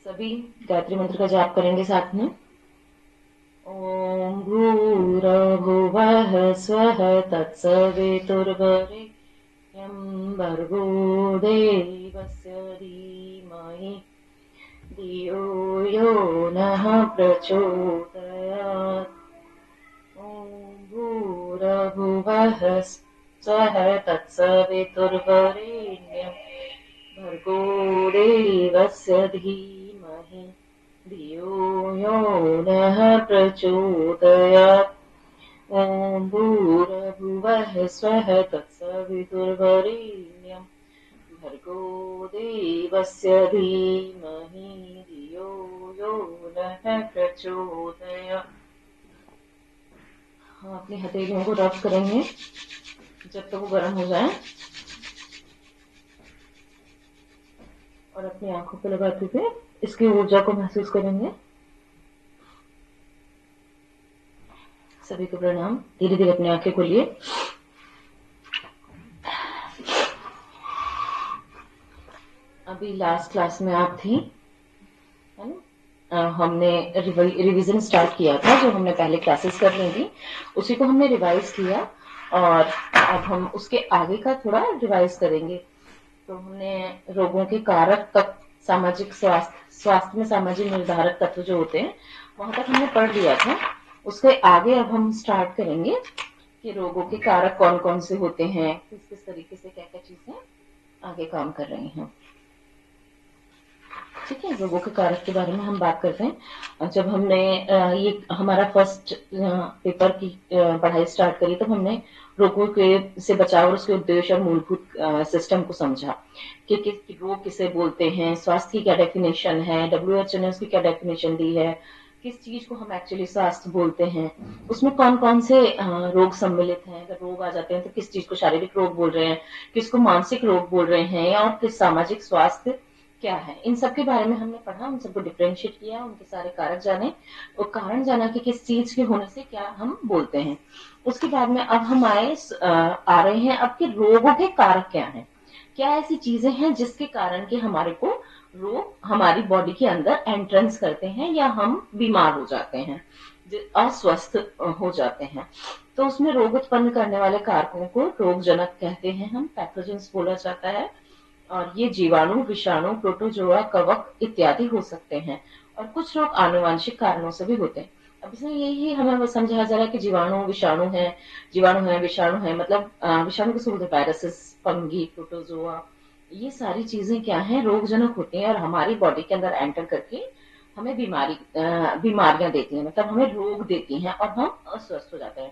सभी गायत्री मंत्र का जाप करेंगे साथ में। ओम भूर्भुवः स्वः तत्सवितुर्वरेण्यं भर्गो देवस्य धीमहि धियो यो नः प्रचोदयात्। ओम भूर्भुवः स्वः तत्सवितुर्वरेण्यं भर्गो देवस्य धीमहि धियो यो नः प्रचोदयात्। ॐ भूर्भुवः स्वः तत्सवितुर्वरेण्यं भर्गो देवस्य धीमहि धियो यो नः प्रचोदयात्। हम अपनी हथेलियों को रब करेंगे जब तक वो गर्म हो जाए और अपनी आंखों पे लगाते हुए इसकी ऊर्जा को महसूस करेंगे। सभी को प्रणाम। धीरे धीरे अपनी आंखें खोलिए। अभी लास्ट क्लास में आप थी, है ना? हमने रिवीजन स्टार्ट किया था। जो हमने पहले क्लासेस कर ली थी उसी को हमने रिवाइज किया और अब हम उसके आगे का थोड़ा रिवाइज करेंगे। तो हमने रोगों के कारक तत्व, सामाजिक स्वास्थ्य में सामाजिक निर्धारक तत्व जो होते हैं वहां तक हमने पढ़ लिया था। उसके आगे अब हम स्टार्ट करेंगे कि रोगों के कारक कौन कौन से होते हैं, किस किस तरीके से क्या क्या चीजें आगे काम कर रही हैं। ठीक है, रोगों के कारक के बारे में हम बात करते हैं। जब हमने ये हमारा फर्स्ट पेपर की पढ़ाई स्टार्ट करी तब हमने रोगों के से बचाव और उसके उद्देश्य और मूलभूत सिस्टम को समझा कि रोग किसे बोलते हैं, स्वास्थ्य की क्या डेफिनेशन है, WHO ने उसकी क्या डेफिनेशन दी है, किस चीज को हम एक्चुअली स्वास्थ्य बोलते हैं, उसमें कौन कौन से रोग सम्मिलित हैं। अगर रोग आ जाते हैं तो किस चीज को शारीरिक रोग बोल रहे हैं, किसको मानसिक रोग बोल रहे हैं, या और किस सामाजिक स्वास्थ्य क्या है। इन सब के बारे में हमने पढ़ा, उन सबको डिफ्रेंशिएट किया, उनके सारे कारक जाने और कारण जाना कि किस चीज के होने से क्या हम बोलते हैं। उसके बाद में अब हम आ रहे हैं अब कि रोगों के कारक क्या हैं, क्या ऐसी चीजें हैं जिसके कारण कि हमारे को रोग हमारी बॉडी के अंदर एंट्रेंस करते हैं या हम बीमार हो जाते हैं, अस्वस्थ हो जाते हैं। तो उसमें रोग उत्पन्न करने वाले कारकों को रोगजनक कहते हैं, हम पैथोजेंस बोला जाता है। और ये जीवाणु, विषाणु, प्रोटोजोआ, कवक इत्यादि हो सकते हैं। और कुछ रोग आनुवंशिक कारणों से भी होते हैं। अब इसमें यही हमें समझाया जा रहा है कि जीवाणु विषाणु है, विषाणु है, मतलब विषाणु किसे बोलते हैं, वायरसेस, फंगी, प्रोटोजोआ, ये सारी चीजें क्या है, रोगजनक होती हैं और हमारी बॉडी के अंदर एंटर करके हमें बीमारियां देती हैं, मतलब हमें रोग देती हैं और हम अस्वस्थ हो जाते हैं।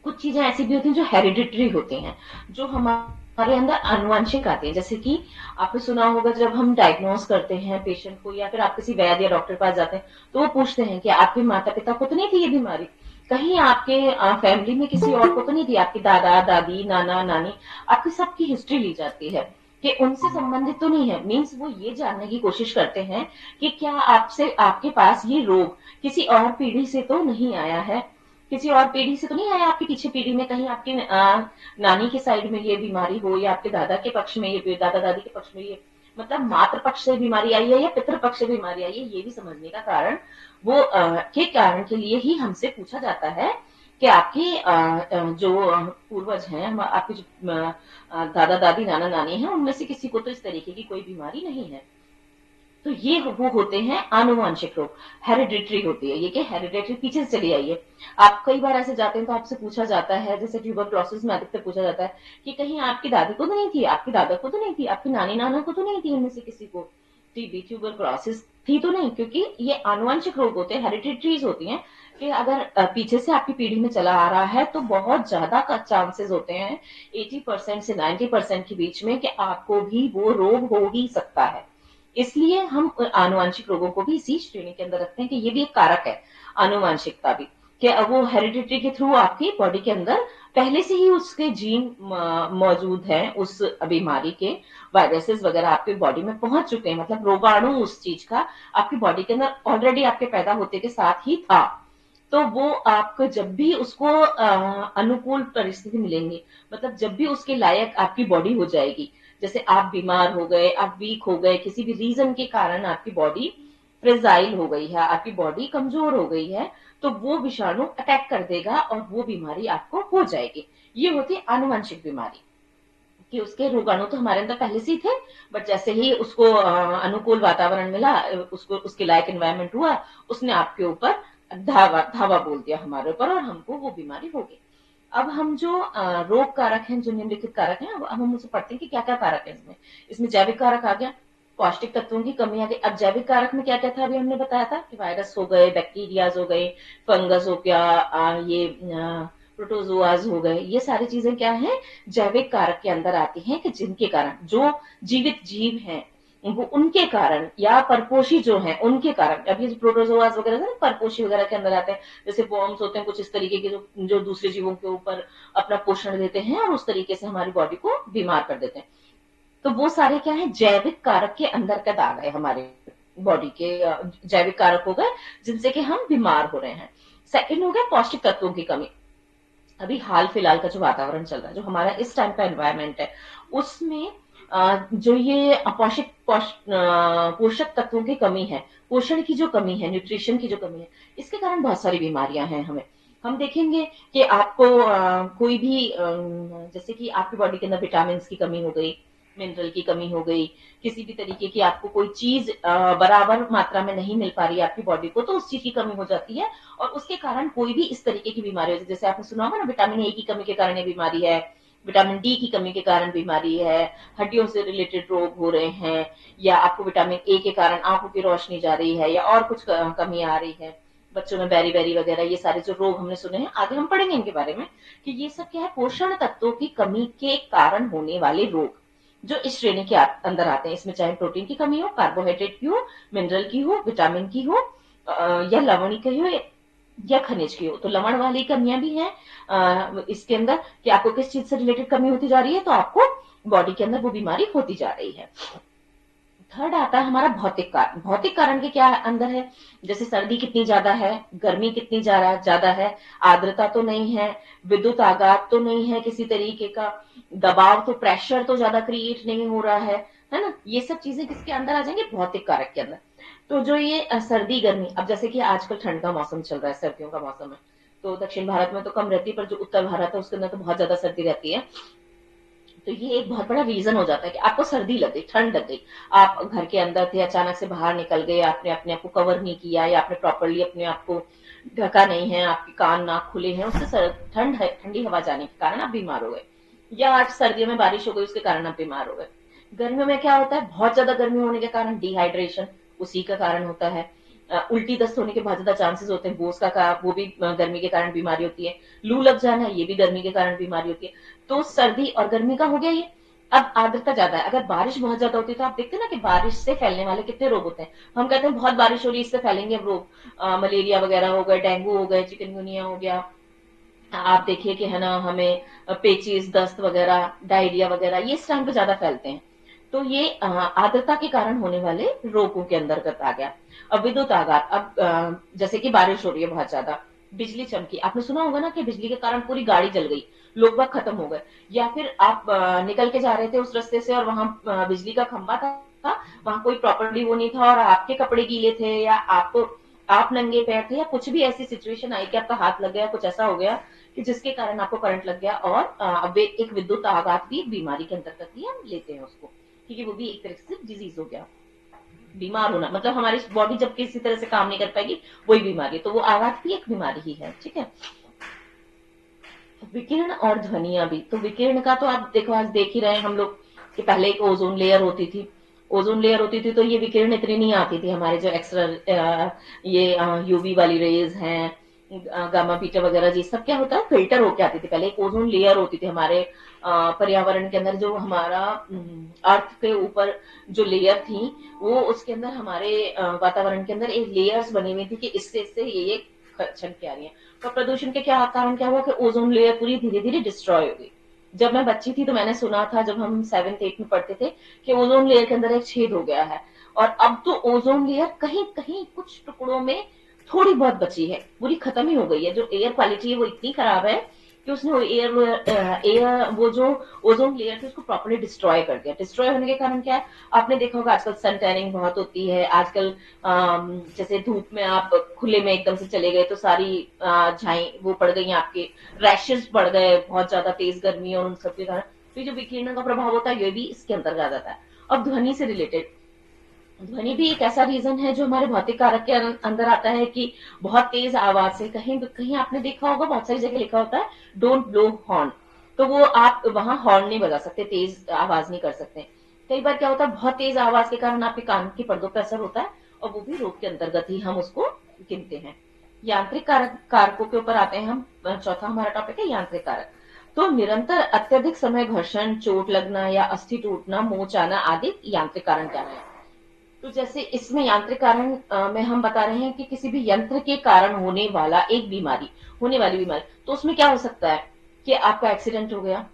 कुछ चीजें ऐसी भी होती हैं जो हेरिडिटरी होती हैं, जो हमारे अंदर आनुवंशिक आती है। जैसे कि आपने सुना होगा जब हम डायग्नोज करते हैं पेशेंट को या फिर आप किसी वैद्य या डॉक्टर के पास जाते हैं तो वो पूछते हैं कि आपके माता पिता को तो नहीं थी ये बीमारी, कहीं आपके फैमिली में किसी और को तो नहीं थी, आपके दादा दादी नाना नानी, आपकी सबकी हिस्ट्री ली जाती है कि उनसे संबंधित तो नहीं है। मीन्स वो ये जानने की कोशिश करते हैं कि क्या आपसे आपके पास ये रोग किसी और पीढ़ी से तो नहीं आया है, किसी और पीढ़ी से तो नहीं आया, आपकी पीछे पीढ़ी में कहीं आपकी नानी के साइड में ये बीमारी हो या आपके दादा के पक्ष में ये, दादा दादी के पक्ष में ये, मतलब मातृ पक्ष से बीमारी आई है या पितृ पक्ष से बीमारी आई है, ये भी समझने का कारण वो के कारण के लिए ही हमसे पूछा जाता है कि आपके जो पूर्वज हैं, आपके जो दादा दादी नाना नानी हैं, उनमें से किसी को तो इस तरीके की कोई बीमारी नहीं है। तो ये वो होते हैं आनुवंशिक रोग, हेरिडिटरी होती है ये, कि हेरिडिटरी पीछे से चली आई है। आप कई बार ऐसे जाते हैं तो आपसे पूछा जाता है, जैसे ट्यूबरक्लोसिस में अधिकतर पूछा जाता है कि कहीं आपकी दादी को तो नहीं थी, आपके दादा को तो नहीं थी, आपकी नानी नाना को तो नहीं थी, इनमें से किसी को टीबी ट्यूबरक्लोसिस थी तो नहीं, क्योंकि ये आनुवंशिक रोग होते हैं, हेरिडिटरीज होती हैं कि अगर पीछे से आपकी पीढ़ी में चला आ रहा है तो बहुत ज्यादा का चांसेस होते हैं 80% से 90% के बीच में कि आपको भी वो रोग हो ही सकता है। इसलिए हम आनुवंशिक रोगों को भी इसी श्रेणी के अंदर रखते हैं कि ये भी एक कारक है, आनुवंशिकता भी, कि वो हेरिडिटरी के थ्रू आपकी बॉडी के अंदर पहले से ही उसके जीन मौजूद हैं, उस बीमारी के वायरसेस वगैरह आपके बॉडी में पहुंच चुके हैं, मतलब रोगाणु उस चीज का आपकी बॉडी के अंदर ऑलरेडी आपके पैदा होते के साथ ही था। तो वो आपको जब भी उसको अनुकूल परिस्थिति मिलेंगी, मतलब जब भी उसके लायक आपकी बॉडी हो जाएगी, जैसे आप बीमार हो गए, आप वीक हो गए, किसी भी रीजन के कारण आपकी बॉडी फ्रेजाइल हो गई है, आपकी बॉडी कमजोर हो गई है, तो वो विषाणु अटैक कर देगा और वो बीमारी आपको हो जाएगी। ये होती है आनुवंशिक बीमारी, कि उसके रोगाणु तो हमारे अंदर पहले से ही थे, बट जैसे ही उसको अनुकूल वातावरण मिला, उसको उसके लायक एनवायरमेंट हुआ, उसने आपके ऊपर धावा धावा बोल दिया हमारे ऊपर, और हमको वो बीमारी हो गई। अब हम जो रोग कारक हैं, जो निम्नलिखित कारक हैं, अब हम उसे पढ़ते हैं कि क्या क्या कारक है इसमें। इसमें जैविक कारक आ गया, पौष्टिक तत्वों की कमी आ गई। अब जैविक कारक में क्या क्या था, अभी हमने बताया था कि वायरस हो गए, बैक्टीरियाज हो गए, फंगस हो गया, ये प्रोटोजोआज हो गए, ये सारी चीजें क्या है, जैविक कारक के अंदर आती हैं, कि जिनके कारण जो जीवित जीव हैं वो उनके कारण, या परपोषी जो है उनके कारण, अब ये प्रोटोजोआज वगैरह ना परपोषी वगैरह के अंदर आते हैं, जैसे वॉर्म्स होते हैं कुछ इस तरीके के, जो दूसरे जीवों के ऊपर अपना पोषण देते हैं और उस तरीके से हमारी बॉडी को बीमार कर देते हैं। तो वो सारे क्या है, जैविक कारक के अंदर का आ गए, हमारे बॉडी के जैविक कारक हो गए जिनसे कि हम बीमार हो रहे हैं। सेकंड हो गया पौष्टिक तत्वों की कमी। अभी हाल फिलहाल का जो वातावरण चल रहा है, जो हमारा इस टाइम का एनवायरमेंट है, उसमें जो ये पोषक तत्वों की कमी है, पोषण की जो कमी है, न्यूट्रिशन की जो कमी है, इसके कारण बहुत सारी बीमारियां हैं हमें। हम देखेंगे कि आपको कोई भी जैसे कि आपकी बॉडी के अंदर विटामिन की कमी हो गई, मिनरल की कमी हो गई, किसी भी तरीके की आपको कोई चीज बराबर मात्रा में नहीं मिल पा रही है आपकी बॉडी को, तो उस चीज की कमी हो जाती है, और उसके कारण कोई भी इस तरीके की बीमारी होती है। जैसे आपने सुना होगा ना, विटामिन ए की कमी के कारण ये बीमारी है, विटामिन डी की कमी के कारण बीमारी है, हड्डियों से रिलेटेड रोग हो रहे हैं, या आपको विटामिन ए के कारण आंखों की रोशनी जा रही है, या और कुछ कमी आ रही है, बच्चों में बेरी बेरी वगैरह, ये सारे जो रोग हमने सुने हैं, आगे हम पढ़ेंगे इनके बारे में, कि ये सब क्या है, पोषण तत्वों की कमी के कारण होने वाले रोग, जो इस श्रेणी के अंदर आते हैं। इसमें चाहे प्रोटीन की कमी हो, कार्बोहाइड्रेट की हो, मिनरल की हो, विटामिन की हो, या लवण की हो, या खनिज की हो। तो लवण वाली कमियां भी हैं इसके अंदर, कि आपको किस चीज से रिलेटेड कमी होती जा रही है, तो आपको बॉडी के अंदर वो बीमारी होती जा रही है। थर्ड आता है हमारा भौतिक कारण। भौतिक कारण के क्या अंदर है, जैसे सर्दी कितनी ज्यादा है, गर्मी कितनी ज्यादा है, आर्द्रता तो नहीं है, विद्युत आघात तो नहीं है किसी तरीके का, दबाव तो, प्रेशर तो ज्यादा क्रिएट नहीं हो रहा है ना, ये सब चीजें किसके अंदर आ जाएंगे, भौतिक कारक के अंदर। तो जो ये सर्दी गर्मी, अब जैसे कि आजकल ठंड का मौसम चल रहा है, सर्दियों का मौसम है, तो दक्षिण भारत में तो कम रहती है, पर जो उत्तर भारत है उसके अंदर तो बहुत ज्यादा सर्दी रहती है। तो ये एक बहुत बड़ा रीजन हो जाता है कि आपको सर्दी लग गई, ठंड लग गई, आप घर के अंदर थे, अचानक से बाहर निकल गए, आपने अपने आप को कवर नहीं किया, या आपने प्रॉपरली अपने आप को ढका नहीं है, आपके कान नाक खुले हैं, उससे ठंडी हवा जाने के कारण आप बीमार हो गए, या आज सर्दियों में बारिश हो गई उसके कारण आप बीमार हो गए। गर्मियों में क्या होता है, बहुत ज्यादा गर्मी होने के कारण डिहाइड्रेशन, उसी का कारण होता है। उल्टी दस्त होने के बहुत ज्यादा चांसेस होते हैं, बोस का वो भी गर्मी के कारण बीमारी होती है। लू लग जाना, ये भी गर्मी के कारण बीमारी होती है। तो सर्दी और गर्मी का हो गया ये। अब आर्द्रता ज्यादा है, अगर बारिश बहुत ज्यादा होती है तो आप देखते हैं ना कि बारिश से फैलने वाले कितने रोग होते हैं। हम कहते हैं बहुत बारिश हो रही है, इससे फैलेंगे रोग, मलेरिया वगैरह हो गए, डेंगू हो गए, चिकनगुनिया हो गया। आप देखिए कि है ना, हमें पेचिस, दस्त वगैरह, डायरिया वगैरह, ये इस टाइम पे ज्यादा फैलते हैं। तो ये आर्द्रता के कारण होने वाले रोगों के अंतर्गत आ गया। अब विद्युत आघात, अब जैसे कि बारिश हो रही है बहुत ज्यादा, बिजली चमकी, आपने सुना होगा ना कि बिजली के कारण पूरी गाड़ी जल गई, लोग बाग खत्म हो गए, या फिर आप निकल के जा रहे थे उस रास्ते से और वहां बिजली का खंभा था, वहां कोई प्रॉपर्टी वो नहीं था, और आपके कपड़े गीले थे, या आप नंगे पैर थे, या कुछ भी ऐसी सिचुएशन आई कि आपका हाथ लग गया, कुछ ऐसा हो गया कि जिसके कारण आपको करंट लग गया, और अब एक विद्युत आघात भी एक बीमारी के अंतर्गत ही हम लेते हैं उसको, क्योंकि वो भी एक तरह से डिजीज हो गया। बीमार होना मतलब हमारी बॉडी जब किसी तरह से काम नहीं कर पाएगी, वही बीमारी है, तो वो आघात भी एक बीमारी ही है। ठीक है, विकिरण और ध्वनिया भी, तो विकिरण का तो आप देखो, आज देख ही रहे हैं हम लोग कि पहले एक ओजोन लेयर होती थी, ओजोन लेयर होती थी तो ये विकिरण इतनी नहीं आती थी, हमारे जो एक्स्ट्रा ये यूवी वाली रेज हैं, गामा बीटा वगैरह, जी सब क्या होता है, फिल्टर होके आती थी। पहले एक ओजोन लेयर होती थी हमारे पर्यावरण के अंदर, जो हमारा अर्थ के ऊपर जो लेयर थी, वो उसके अंदर हमारे वातावरण के अंदर एक लेयर्स बनी हुई थी कि इससे इससे ये छन के आ रही है। तो प्रदूषण के क्या कारण क्या हुआ कि ओजोन लेयर पूरी धीरे धीरे डिस्ट्रॉय हो गई। जब मैं बच्ची थी तो मैंने सुना था, जब हम 7th 8th में पढ़ते थे, कि ओजोन लेयर के अंदर एक छेद हो गया है, और अब तो ओजोन लेयर कहीं कहीं कुछ टुकड़ों में थोड़ी बहुत बची है, पूरी खत्म ही हो गई है। जो एयर क्वालिटी है वो इतनी खराब है कि उसने वो एयर वो जो ओजोन लेयर थी उसको प्रॉपर्ली डिस्ट्रॉय कर दिया। डिस्ट्रॉय होने के कारण क्या है, आपने देखा होगा आजकल सन टैनिंग बहुत होती है आजकल। जैसे धूप में आप खुले में एकदम से चले गए तो सारी झाई वो पड़ गई आपके, रैशेस बढ़ गए बहुत ज्यादा तेज गर्मी और उन सब के कारण। तो ये जो विकिरण का प्रभाव होता है ये भी इसके अंतर्गत आ जाता है। अब ध्वनि से रिलेटेड, ध्वनि भी एक ऐसा रीजन है जो हमारे भौतिक कारक के अंदर आता है कि बहुत तेज आवाज से, कहीं कहीं आपने देखा होगा बहुत सारी जगह लिखा होता है डोंट ब्लो हॉर्न, तो वो आप वहां हॉर्न नहीं बजा सकते, तेज आवाज नहीं कर सकते। कई बार क्या होता है बहुत तेज आवाज के कारण आपके कान की पर्दों पर असर होता है, और वो भी रोग के अंतर्गत ही हम उसको गिनते हैं। यांत्रिक कारकों के ऊपर आते हैं हम। चौथा हमारा टॉपिक है यांत्रिक कारक। तो निरंतर अत्यधिक समय घर्षण, चोट लगना या अस्थि टूटना, मोच आना आदि यांत्रिक कारण क्या है। तो जैसे इसमें यांत्रिक कारण में हम बता रहे हैं कि किसी भी यंत्र के कारण होने वाला एक बीमारी, होने वाली बीमारी, तो उसमें क्या हो सकता है कि आपका एक्सीडेंट हो गया,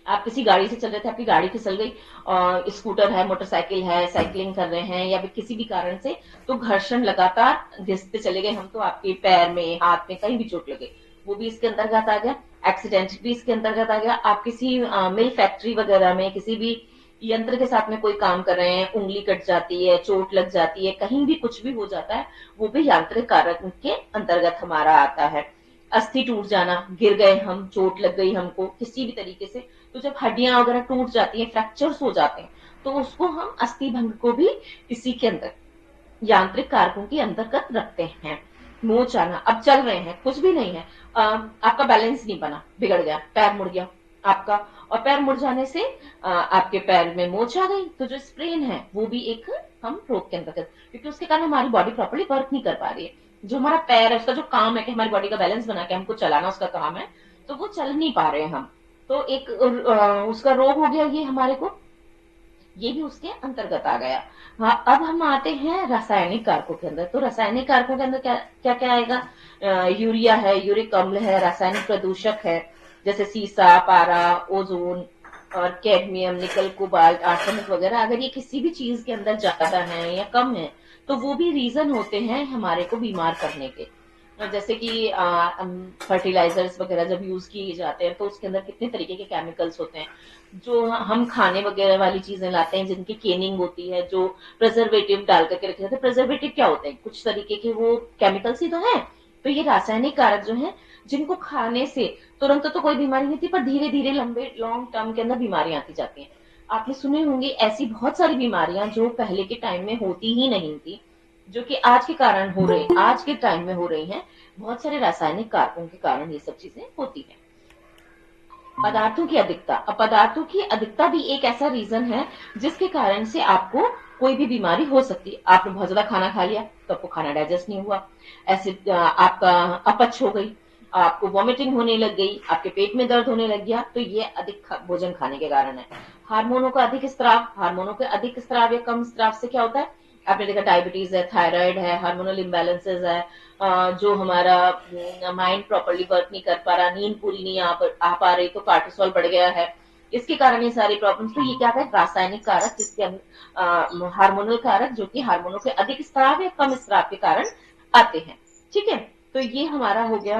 आप किसी गाड़ी से चल रहे थे, आपकी गाड़ी फिसल गई, और स्कूटर है, मोटरसाइकिल है, साइकिलिंग कर रहे हैं या फिर किसी भी कारण से, तो घर्षण लगातार घिसते चले गए हम, तो आपके पैर में, हाथ में कहीं भी चोट लगे, वो भी इसके अंतर्गत आ गया। एक्सीडेंट भी इसके अंतर्गत आ गया। आप किसी मिल फैक्ट्री वगैरह में किसी भी यंत्र के साथ में कोई काम कर रहे हैं, उंगली कट जाती है, चोट लग जाती है, कहीं भी कुछ भी हो जाता है, वो भी यांत्रिक कारक के अंतर्गत हमारा आता है। अस्थि टूट जाना, गिर गए हम, चोट लग गई हमको किसी भी तरीके से, तो जब हड्डियां वगैरह टूट जाती हैं, फ्रैक्चर्स हो जाते हैं, तो उसको हम अस्थि भंग को भी इसी के अंदर यांत्रिक कारकों के अंतर्गत रखते हैं। मोच आना, अब चल रहे हैं, कुछ भी नहीं है, आपका बैलेंस नहीं बना, बिगड़ गया, पैर मुड़ गया आपका, और पैर मुड़ जाने से आपके पैर में मोच आ गई, तो जो स्प्रेन है वो भी एक हम रोग के अंतर्गत, क्योंकि उसके कारण हमारी बॉडी प्रॉपर्ली वर्क नहीं कर पा रही है। जो हमारा पैर है उसका जो काम है कि हमारी बॉडी का बैलेंस बना के हमको चलाना उसका काम है, तो वो चल नहीं पा रहे हैं हम, तो एक उसका रोग हो गया ये हमारे को, ये भी उसके अंतर्गत आ गया। हाँ, अब हम आते हैं रासायनिक कारकों के अंदर। तो रासायनिक कारकों के अंदर क्या क्या क्या आएगा, यूरिया है, यूरिक अम्ल है, रासायनिक प्रदूषक है, जैसे सीसा, पारा, ओजोन और कैडमियम, निकल, कोबाल्ट, आर्सेनिक वगैरह, अगर ये किसी भी चीज के अंदर ज्यादा है या कम है, तो वो भी रीजन होते हैं हमारे को बीमार करने के। जैसे कि फर्टिलाइजर्स वगैरह जब यूज किए जाते हैं तो उसके अंदर कितने तरीके के केमिकल्स होते हैं, जो हम खाने वगैरह वाली चीजें लाते हैं जिनकी केनिंग होती है, जो प्रिजर्वेटिव डाल करके रखे जाते हैं। प्रिजर्वेटिव क्या होते हैं, कुछ तरीके के वो केमिकल्स ही तो हैं। तो ये रासायनिक कारक जो है, जिनको खाने से तुरंत तो कोई बीमारी नहीं थी, पर धीरे धीरे लंबे लॉन्ग टर्म के अंदर बीमारियां आती जाती हैं। आपने सुने होंगे ऐसी बहुत सारी बीमारियां जो पहले के टाइम में होती ही नहीं थी, जो कि आज के कारण हो रही, आज के टाइम में हो रही हैं, बहुत सारे रासायनिक कारकों के कारण ये सब चीजें होती हैं। पदार्थों की अधिकता, अब पदार्थों की अधिकता भी एक ऐसा रीजन है जिसके कारण से आपको कोई भी बीमारी हो सकती है। आपने बहुत ज्यादा खाना खा लिया तो आपको खाना डाइजेस्ट नहीं हुआ, ऐसे आपका अपच हो गई, आपको वॉमिटिंग होने लग गई, आपके पेट में दर्द होने लग गया, तो ये अधिक भोजन खाने के कारण है। हार्मोनों का अधिक स्त्राव, हार्मोनों के अधिक स्त्राव या कम स्त्राव से क्या होता है, आपने देखा डायबिटीज है, थायराइड है, हार्मोनल इम्बैलेंसेज है, जो हमारा माइंड प्रॉपर्ली वर्क नहीं कर पा रहा, नींद पूरी नहीं आ पा रही, तो कार्टिसोल बढ़ गया है, इसके कारण ये सारी प्रॉब्लम्स। तो ये क्या है, रासायनिक कारक जिसके हार्मोनल कारक जो कि हार्मोनों के अधिक स्त्राव या कम स्त्राव के कारण आते हैं। ठीक है, तो ये हमारा हो गया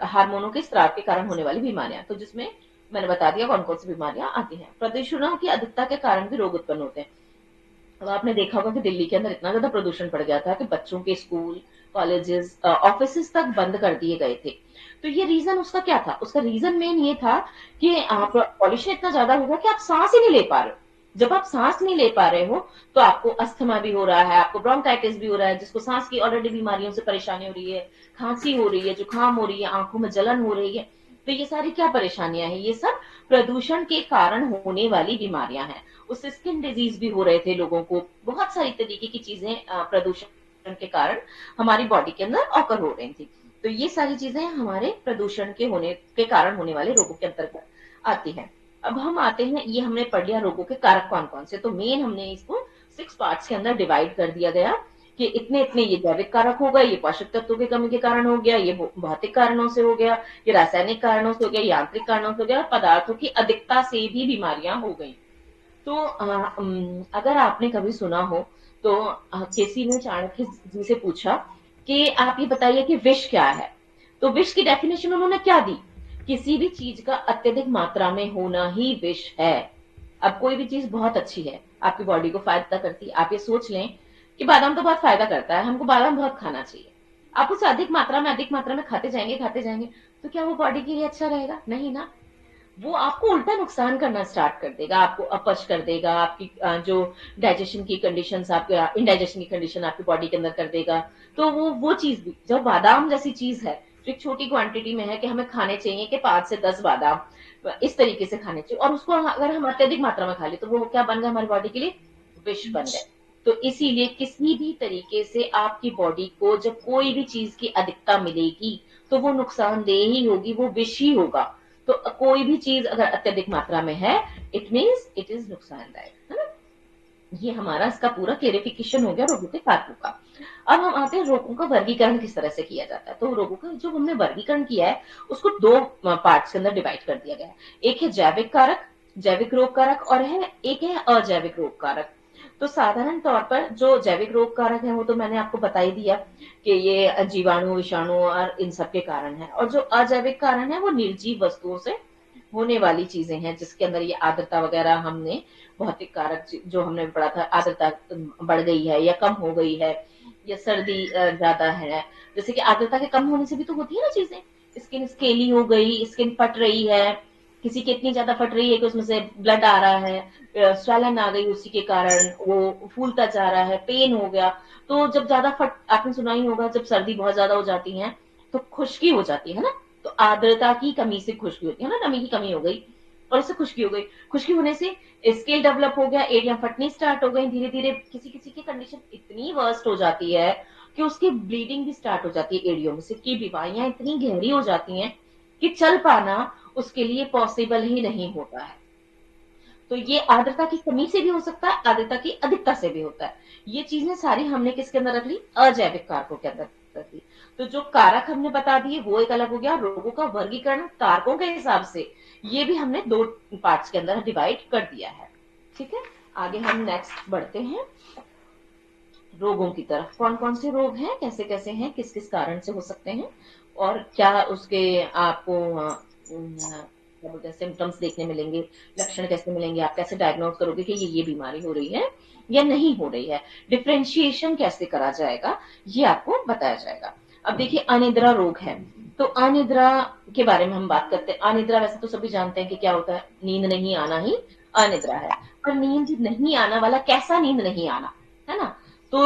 हार्मोनों के स्त्राव के कारण होने वाली बीमारियां, तो जिसमें मैंने बता दिया कौन कौन सी बीमारियां आती हैं। प्रदूषणों की अधिकता के कारण भी रोग उत्पन्न होते हैं। अब आपने देखा होगा कि दिल्ली के अंदर इतना ज्यादा प्रदूषण बढ़ गया था कि बच्चों के स्कूल, कॉलेजेस, ऑफिसेस तक बंद कर दिए गए थे। तो ये रीजन उसका क्या था, उसका रीजन मेन ये था कि पॉल्यूशन इतना ज्यादा हो गया कि आप सांस ही नहीं ले पा रहे हो। जब आप सांस नहीं ले पा रहे हो तो आपको अस्थमा भी हो रहा है, आपको ब्रोंकाइटिस भी हो रहा है, जिसको सांस की ऑलरेडी बीमारियों से परेशानी हो रही है, खांसी हो रही है, जुकाम हो रही है, आंखों में जलन हो रही है। तो ये सारी क्या परेशानियां हैं, ये सब प्रदूषण के कारण होने वाली बीमारियां हैं। उससे स्किन डिजीज भी हो रहे थे लोगों को, बहुत सारी तरीके की चीजें प्रदूषण के कारण हमारी बॉडी के अंदर ऑकर हो रही थी। तो ये सारी चीजें हमारे प्रदूषण के होने के कारण होने वाले रोगों के अंतर्गत आती हैं। अब हम आते हैं, ये हमने पढ़ लिया रोगों के कारक कौन कौन से, तो मेन हमने इसको 6 पार्ट्स के अंदर डिवाइड कर दिया गया कि इतने इतने ये जैविक कारक हो गए, ये पोषक तत्वों की कमी के कारण हो गया, ये भौतिक कारणों से हो गया, ये रासायनिक कारणों से हो गया, यांत्रिक कारणों से हो गया, पदार्थों की अधिकता से भी बीमारियां हो गई। तो अगर आपने कभी सुना हो तो किसी ने चाणक्य जी से पूछा कि आप ये बताइए कि विष क्या है, तो विष की डेफिनेशन उन्होंने क्या दी किसी भी चीज का अत्यधिक मात्रा में होना ही विष है। अब कोई भी चीज बहुत अच्छी है, आपकी बॉडी को फायदा करती है, आप ये सोच लें कि बादाम तो बहुत फायदा करता है, हमको बादाम बहुत खाना चाहिए। आप उसे अधिक मात्रा में खाते जाएंगे, तो क्या वो बॉडी के लिए अच्छा रहेगा? नहीं ना। वो आपको उल्टा नुकसान करना स्टार्ट कर देगा, आपको अपच कर देगा, आपकी जो डाइजेशन की कंडीशंस, आपके इनडाइजेशन की कंडीशन आपकी बॉडी के अंदर कर देगा। तो वो चीज भी, जब बादाम जैसी चीज है जो एक छोटी क्वांटिटी में है कि हमें खाने चाहिए कि 5 से 10 बादाम इस तरीके से खाने चाहिए, और उसको अगर हम अत्यधिक मात्रा में खा ले तो वो क्या बन गया हमारी बॉडी के लिए? विष बन गए। तो इसीलिए किसी भी तरीके से आपकी बॉडी को जब कोई भी चीज की अधिकता मिलेगी तो वो नुकसानदेह ही होगी, वो विष ही होगा। तो कोई भी चीज अगर अत्यधिक मात्रा में है, इट मीन्स इट इज नुकसानदायक, है ना। ये हमारा इसका पूरा क्लेरिफिकेशन हो गया रोगों के कारकों का। अब हम आते हैं रोगों का वर्गीकरण किस तरह से किया जाता है। तो रोगों का जो हमने वर्गीकरण किया है उसको 2 पार्ट्स के अंदर डिवाइड कर दिया गया है। एक है जैविक कारक, जैविक रोग कारक, और एक है अजैविक रोग कारक। तो साधारण तौर पर जो जैविक रोग कारक है वो तो मैंने आपको बता ही दिया कि ये जीवाणु, विषाणु और इन सब के कारण है। और जो अजैविक कारण है वो निर्जीव वस्तुओं से होने वाली चीजें हैं, जिसके अंदर ये आर्द्रता वगैरह, हमने भौतिक कारक जो हमने पढ़ा था, आर्द्रता बढ़ गई है या कम हो गई है, या सर्दी ज्यादा है। जैसे कि आर्द्रता के कम होने से भी तो होती है ना चीजें, स्किन स्केली हो गई, स्किन फट रही है, किसी की इतनी ज्यादा फट रही है कि उसमें से ब्लड आ रहा है, स्वैलन आ गई, उसी के कारण वो फूलता जा रहा है, पेन हो गया। तो जब ज्यादा फट, आपने सुना ही होगा, जब सर्दी बहुत ज्यादा हो जाती है तो खुश्की हो जाती है ना। तो आर्द्रता की कमी से खुश्की होती है ना, नमी की कमी हो गई और उससे खुश्की हो गई। खुश्की होने से स्केल डेवलप हो गया, एरिया फटनी स्टार्ट हो गई, धीरे धीरे किसी किसी की कंडीशन इतनी वर्स्ट हो जाती है कि उसकी ब्लीडिंग भी स्टार्ट हो जाती है एड़ियों में से, कि बीमारियां इतनी गहरी हो जाती हैं कि चल पाना उसके लिए पॉसिबल ही नहीं होता है। तो ये आर्द्रता की कमी से भी हो सकता है, आर्द्रता की अधिकता से भी होता है। ये चीजें सारी हमने किसके अंदर रख ली? अजैविक कारकों के अंदर रख ली। तो जो कारक हमने बता दिए वो एक अलग हो गया। रोगों का वर्गीकरण कारकों के हिसाब से ये भी हमने 2 पार्ट्स के अंदर डिवाइड कर दिया है। ठीक है, आगे हम नेक्स्ट बढ़ते हैं रोगों की तरफ। कौन कौन से रोग हैं, कैसे कैसे हैं, किस किस कारण से हो सकते हैं, और क्या उसके आपको क्या बोलते हैं सिम्टम्स देखने मिलेंगे, लक्षण कैसे मिलेंगे, आप कैसे डायग्नोज करोगे कि ये बीमारी हो रही है या नहीं हो रही है, डिफ्रेंशिएशन कैसे करा जाएगा, ये आपको बताया जाएगा। अब देखिए, अनिद्रा रोग है। तो अनिद्रा के बारे में हम बात करते हैं। अनिद्रा वैसे तो सभी जानते हैं कि क्या होता है, नींद नहीं आना ही अनिद्रा है। पर नींद नहीं आना वाला कैसा नींद नहीं आना, है ना। तो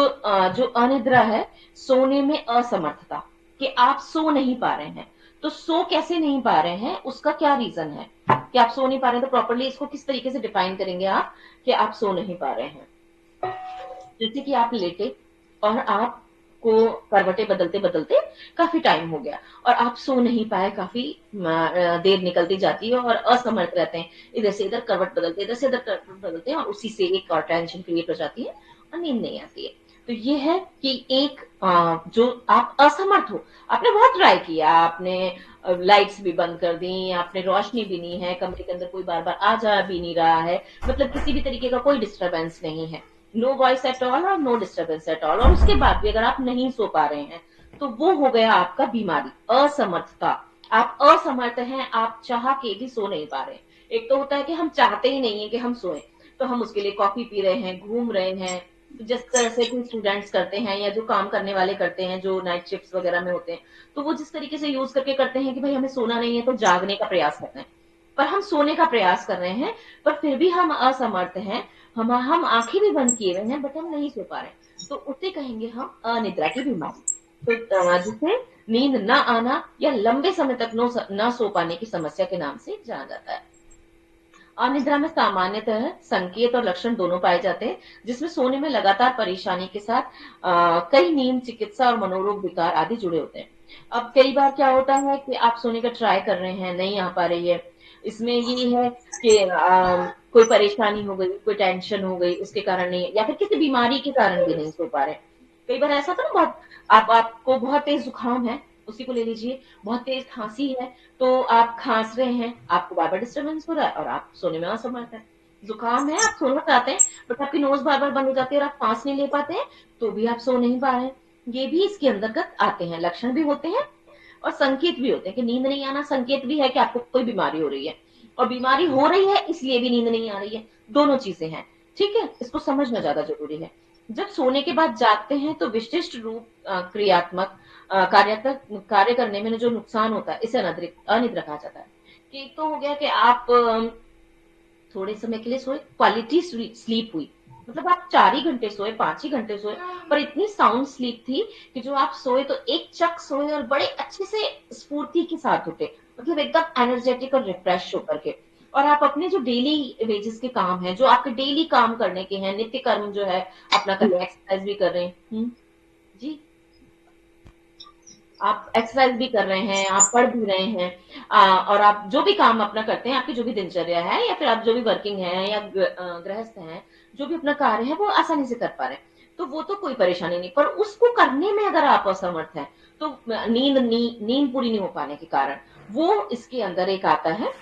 जो अनिद्रा है, सोने में असमर्थता, कि आप सो नहीं पा रहे हैं। तो सो कैसे नहीं पा रहे हैं, उसका क्या रीजन है कि आप सो नहीं पा रहे हैं? तो प्रॉपरली इसको किस तरीके से डिफाइन करेंगे आप कि आप सो नहीं पा रहे हैं? जैसे कि आप लेटे और आपको करवटें बदलते बदलते काफी टाइम हो गया और आप सो नहीं पाए, काफी देर निकलती जाती है और असमर्थ रहते हैं, इधर से इधर करवट बदलते, इधर से इधर करवट बदलते हैं, और उसी से एक और टेंशन क्रिएट हो जाती है और नींद नहीं आती है। तो ये है कि एक जो आप असमर्थ हो, आपने बहुत ट्राई किया, आपने लाइट्स भी बंद कर दी, आपने रोशनी भी नहीं है, कमरे के अंदर कोई बार बार आ जा भी नहीं रहा है, मतलब किसी भी तरीके का कोई डिस्टरबेंस नहीं है, नो वॉइस एट ऑल और नो डिस्टरबेंस एट ऑल, और उसके बाद भी अगर आप नहीं सो पा रहे हैं तो वो हो गया आपका बीमारी, असमर्थता। आप असमर्थ हैं, आप चाह के भी सो नहीं पा रहे हैं। एक तो होता है कि हम चाहते ही नहीं है कि हम सोए, तो हम उसके लिए कॉफी पी रहे हैं, घूम रहे हैं, जिस तरह से कोई स्टूडेंट्स करते हैं या जो काम करने वाले करते हैं, जो नाइट शिफ्ट वगैरह में होते हैं, तो वो जिस तरीके से यूज करके करते हैं कि भाई हमें सोना नहीं है तो जागने का प्रयास करते हैं, पर हम सोने का प्रयास कर रहे हैं, पर फिर भी हम असमर्थ हैं, हम आंखें भी बंद किए हुए हैं बट हम नहीं सो पा रहे, तो उसे कहेंगे हम अनिद्रा की बीमारी। तो जिसे नींद न आना या लंबे समय तक न सो पाने की समस्या के नाम से जाना जाता है। अनिद्रा में सामान्यतः संकेत और लक्षण दोनों पाए जाते हैं, जिसमें सोने में लगातार परेशानी के साथ कई नींद चिकित्सा और मनोरोग विकार आदि जुड़े होते हैं। अब कई बार क्या होता है कि आप सोने का ट्राई कर रहे हैं, नहीं आ पा रही है, इसमें ये है कि कोई परेशानी हो गई, कोई टेंशन हो गई, उसके कारण नहीं, या फिर किसी बीमारी के कारण भी नहीं सो पा रहे। कई बार ऐसा था ना, बहुत आपको बहुत तेज जुकाम है, उसी को ले लीजिए, बहुत तेज खांसी है, तो आप खांस रहे हैं, आपको बार बार डिस्टर्बेंस हो रहा है और आप सोने में असमर्थ है। जुकाम है, आप सोना चाहते हैं बट आपकी नोज बार बार बंद हो जाती है और आप सांस नहीं ले पाते हैं, तो भी आप सो नहीं पा रहे हैं। ये भी इसके अंतर्गत आते हैं, लक्षण भी होते हैं और संकेत भी होते हैं कि नींद नहीं आना संकेत भी है कि आपको कोई बीमारी हो रही है, और बीमारी हो रही है इसलिए भी नींद नहीं आ रही है, दोनों चीजें हैं। ठीक है, इसको समझना ज्यादा जरूरी है। जब सोने के बाद जागते हैं तो विशिष्ट रूप क्रियात्मक कार्य करने में जो नुकसान होता है इसे अनिद्रा कहा जाता है। कि एक तो हो गया कि आप थोड़े समय के लिए सोए, क्वालिटी स्लीप हुई, मतलब आप 4 ही घंटे सोए, 5 ही घंटे सोए, पर इतनी साउंड स्लीप थी कि जो आप सोए तो एक चक सोए और बड़े अच्छे से स्फूर्ति के साथ उठे, मतलब एकदम एनर्जेटिक और रिफ्रेश होकर के। और आप अपने जो डेली वेजेस के काम है, जो आपके डेली काम करने के हैं, नित्य कर्म जो है अपना कर रहे हैं, एक्सरसाइज भी कर रहे हैं। जी, आप एक्सरसाइज भी कर रहे हैं, आप पढ़ भी रहे हैं, और आप जो भी काम अपना करते हैं, आपकी जो भी दिनचर्या है, या फिर आप जो भी वर्किंग है या गृहस्थ हैं, जो भी अपना कार्य है वो आसानी से कर पा रहे हैं, तो वो तो कोई परेशानी नहीं। पर उसको करने में अगर आप असमर्थ हैं, तो नींद पूरी नहीं हो पाने के कारण वो इसके अंदर एक आता है,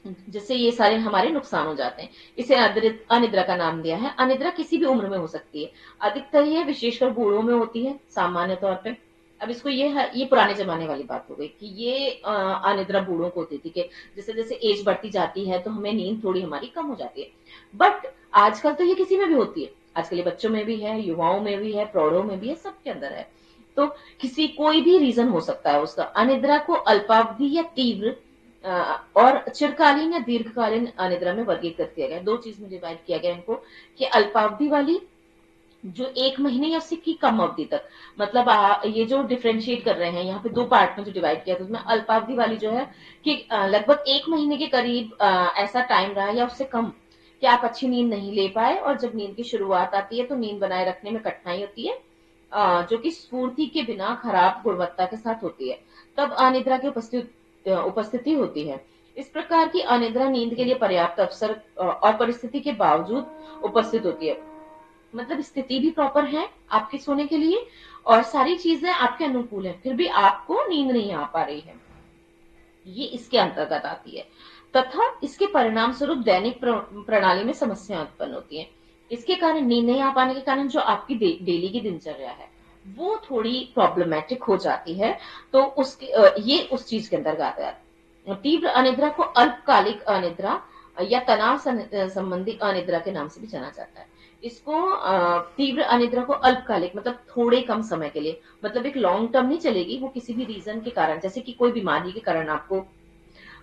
जिससे ये सारे हमारे नुकसान हो जाते हैं। इसे अनिद्रा का नाम दिया है। अनिद्रा किसी भी उम्र में हो सकती है, अधिकतर ये विशेषकर बूढ़ों में होती है सामान्य तौर पे। अब इसको ये पुराने जमाने वाली बात हो गई कि ये अनिद्रा बूढ़ों को होती थी कि जैसे जैसे एज बढ़ती जाती है तो हमें नींद थोड़ी हमारी कम हो जाती है। बट आजकल तो ये किसी में भी होती है, आजकल ये बच्चों में भी है, युवाओं में भी है, प्रौढ़ों में भी है, सबके अंदर है। तो किसी कोई भी रीजन हो सकता है उसका। अनिद्रा को अल्पावधि या तीव्र और चिरकालीन या दीर्घकालीन अनिद्रा में वर्गीकृत किया गया, दो चीज में डिवाइड किया गया इनको, कि अल्पावधि वाली जो 1 महीने या उससे की कम अवधि तक, मतलब ये जो डिफरेंशिएट कर रहे हैं यहाँ पे दो पार्ट में जो डिवाइड किया था, उसमें अल्पावधि वाली जो है कि लगभग 1 महीने के करीब ऐसा टाइम रहा या उससे कम कि आप अच्छी नींद नहीं ले पाए, और जब नींद की शुरुआत आती है तो नींद बनाए रखने में कठिनाई होती है, जो कि स्फूर्ति के बिना खराब गुणवत्ता के साथ होती है, तब अनिद्रा की उपस्थिति होती है। इस प्रकार की अनिद्रा नींद के लिए पर्याप्त अवसर और परिस्थिति के बावजूद उपस्थित होती है, मतलब स्थिति भी प्रॉपर है आपके सोने के लिए और सारी चीजें आपके अनुकूल है, फिर भी आपको नींद नहीं आ पा रही है, ये इसके अंतर्गत आती है। तथा इसके परिणाम स्वरूप दैनिक प्रणाली में समस्या उत्पन्न होती है। इसके कारण नींद नहीं आ पाने के कारण जो आपकी डेली की दिनचर्या है वो थोड़ी प्रॉब्लमेटिक हो जाती है। तो ये उस चीज के अंतर्गत आता है। तीव्र अनिद्रा को अल्पकालिक अनिद्रा या तनाव संबंधी अनिद्रा के नाम से भी जाना जाता है। इसको तीव्र अनिद्रा को अल्पकालिक मतलब थोड़े कम समय के लिए, मतलब एक लॉन्ग टर्म नहीं चलेगी, वो किसी भी रीजन के कारण, जैसे कि कोई बीमारी के कारण आपको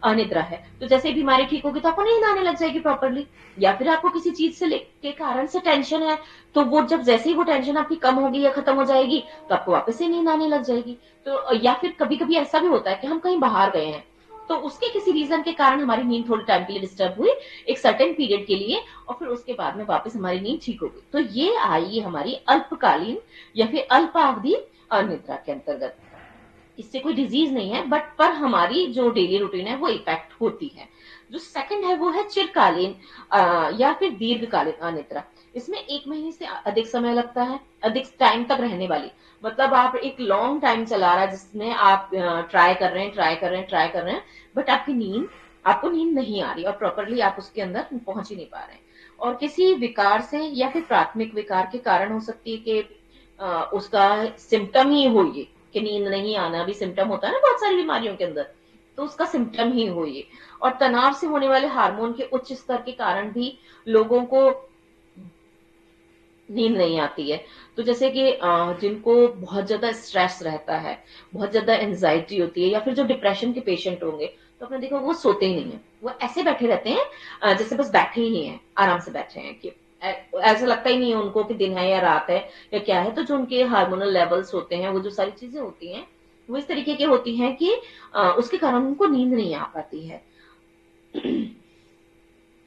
अनिद्रा है, तो जैसे ही बीमारी ठीक होगी तो आपको नींद आने लग जाएगी प्रॉपरली, या फिर आपको किसी चीज से के कारण से टेंशन है, तो वो जब जैसे ही वो टेंशन आपकी कम होगी या खत्म हो जाएगी तो आपको वापस से नींद आने लग जाएगी। तो या फिर कभी कभी ऐसा भी होता है कि हम कहीं बाहर गए हैं, तो उसके किसी रीजन के कारण हमारी नींद थोड़े टाइम के लिए डिस्टर्ब हुई, एक सर्टेन पीरियड के लिए, और फिर उसके बाद में वापस हमारी नींद ठीक हो गई, तो ये आई हमारी अल्पकालीन या फिर अल्पावधि अनिद्रा के अंतर्गत। इससे कोई डिजीज नहीं है, बट पर हमारी जो डेली रूटीन है वो इफेक्ट होती है। जो सेकंड है वो है चिरकालीन या फिर दीर्घकालीन अनिद्रा। इसमें 1 महीने से अधिक समय लगता है, अधिक टाइम तक रहने वाली, मतलब आप एक लॉन्ग टाइम चला रहा है जिसमें आप ट्राई कर रहे हैं, ट्राई कर रहे हैं, बट आपको नींद नहीं आ रही और प्रॉपरली आप उसके अंदर पहुंच ही नहीं पा रहे हैं, और किसी विकार से या फिर प्राथमिक विकार के कारण हो सकती है कि उसका सिम्टम ही हो ये कि नींद नहीं आना भी सिम्टम होता है ना बहुत सारी बीमारियों के अंदर, तो उसका सिम्टम ही हो ये। और तनाव से होने वाले हार्मोन के उच्च स्तर के कारण भी लोगों को नींद नहीं आती है। तो जैसे कि जिनको बहुत ज्यादा स्ट्रेस रहता है, बहुत ज्यादा एंजाइटी होती है, या फिर जो डिप्रेशन के पेशेंट होंगे, तो आपने देखा वो सोते ही नहीं है, वो ऐसे बैठे रहते हैं जैसे बस बैठे ही हैं, आराम से बैठे हैं, कि ऐसा लगता ही नहीं है उनको कि दिन है या रात है या क्या है। तो जो उनके हार्मोनल लेवल्स होते हैं, वो जो सारी चीजें होती हैं वो इस तरीके की होती हैं कि उसके कारण उनको नींद नहीं आ पाती है।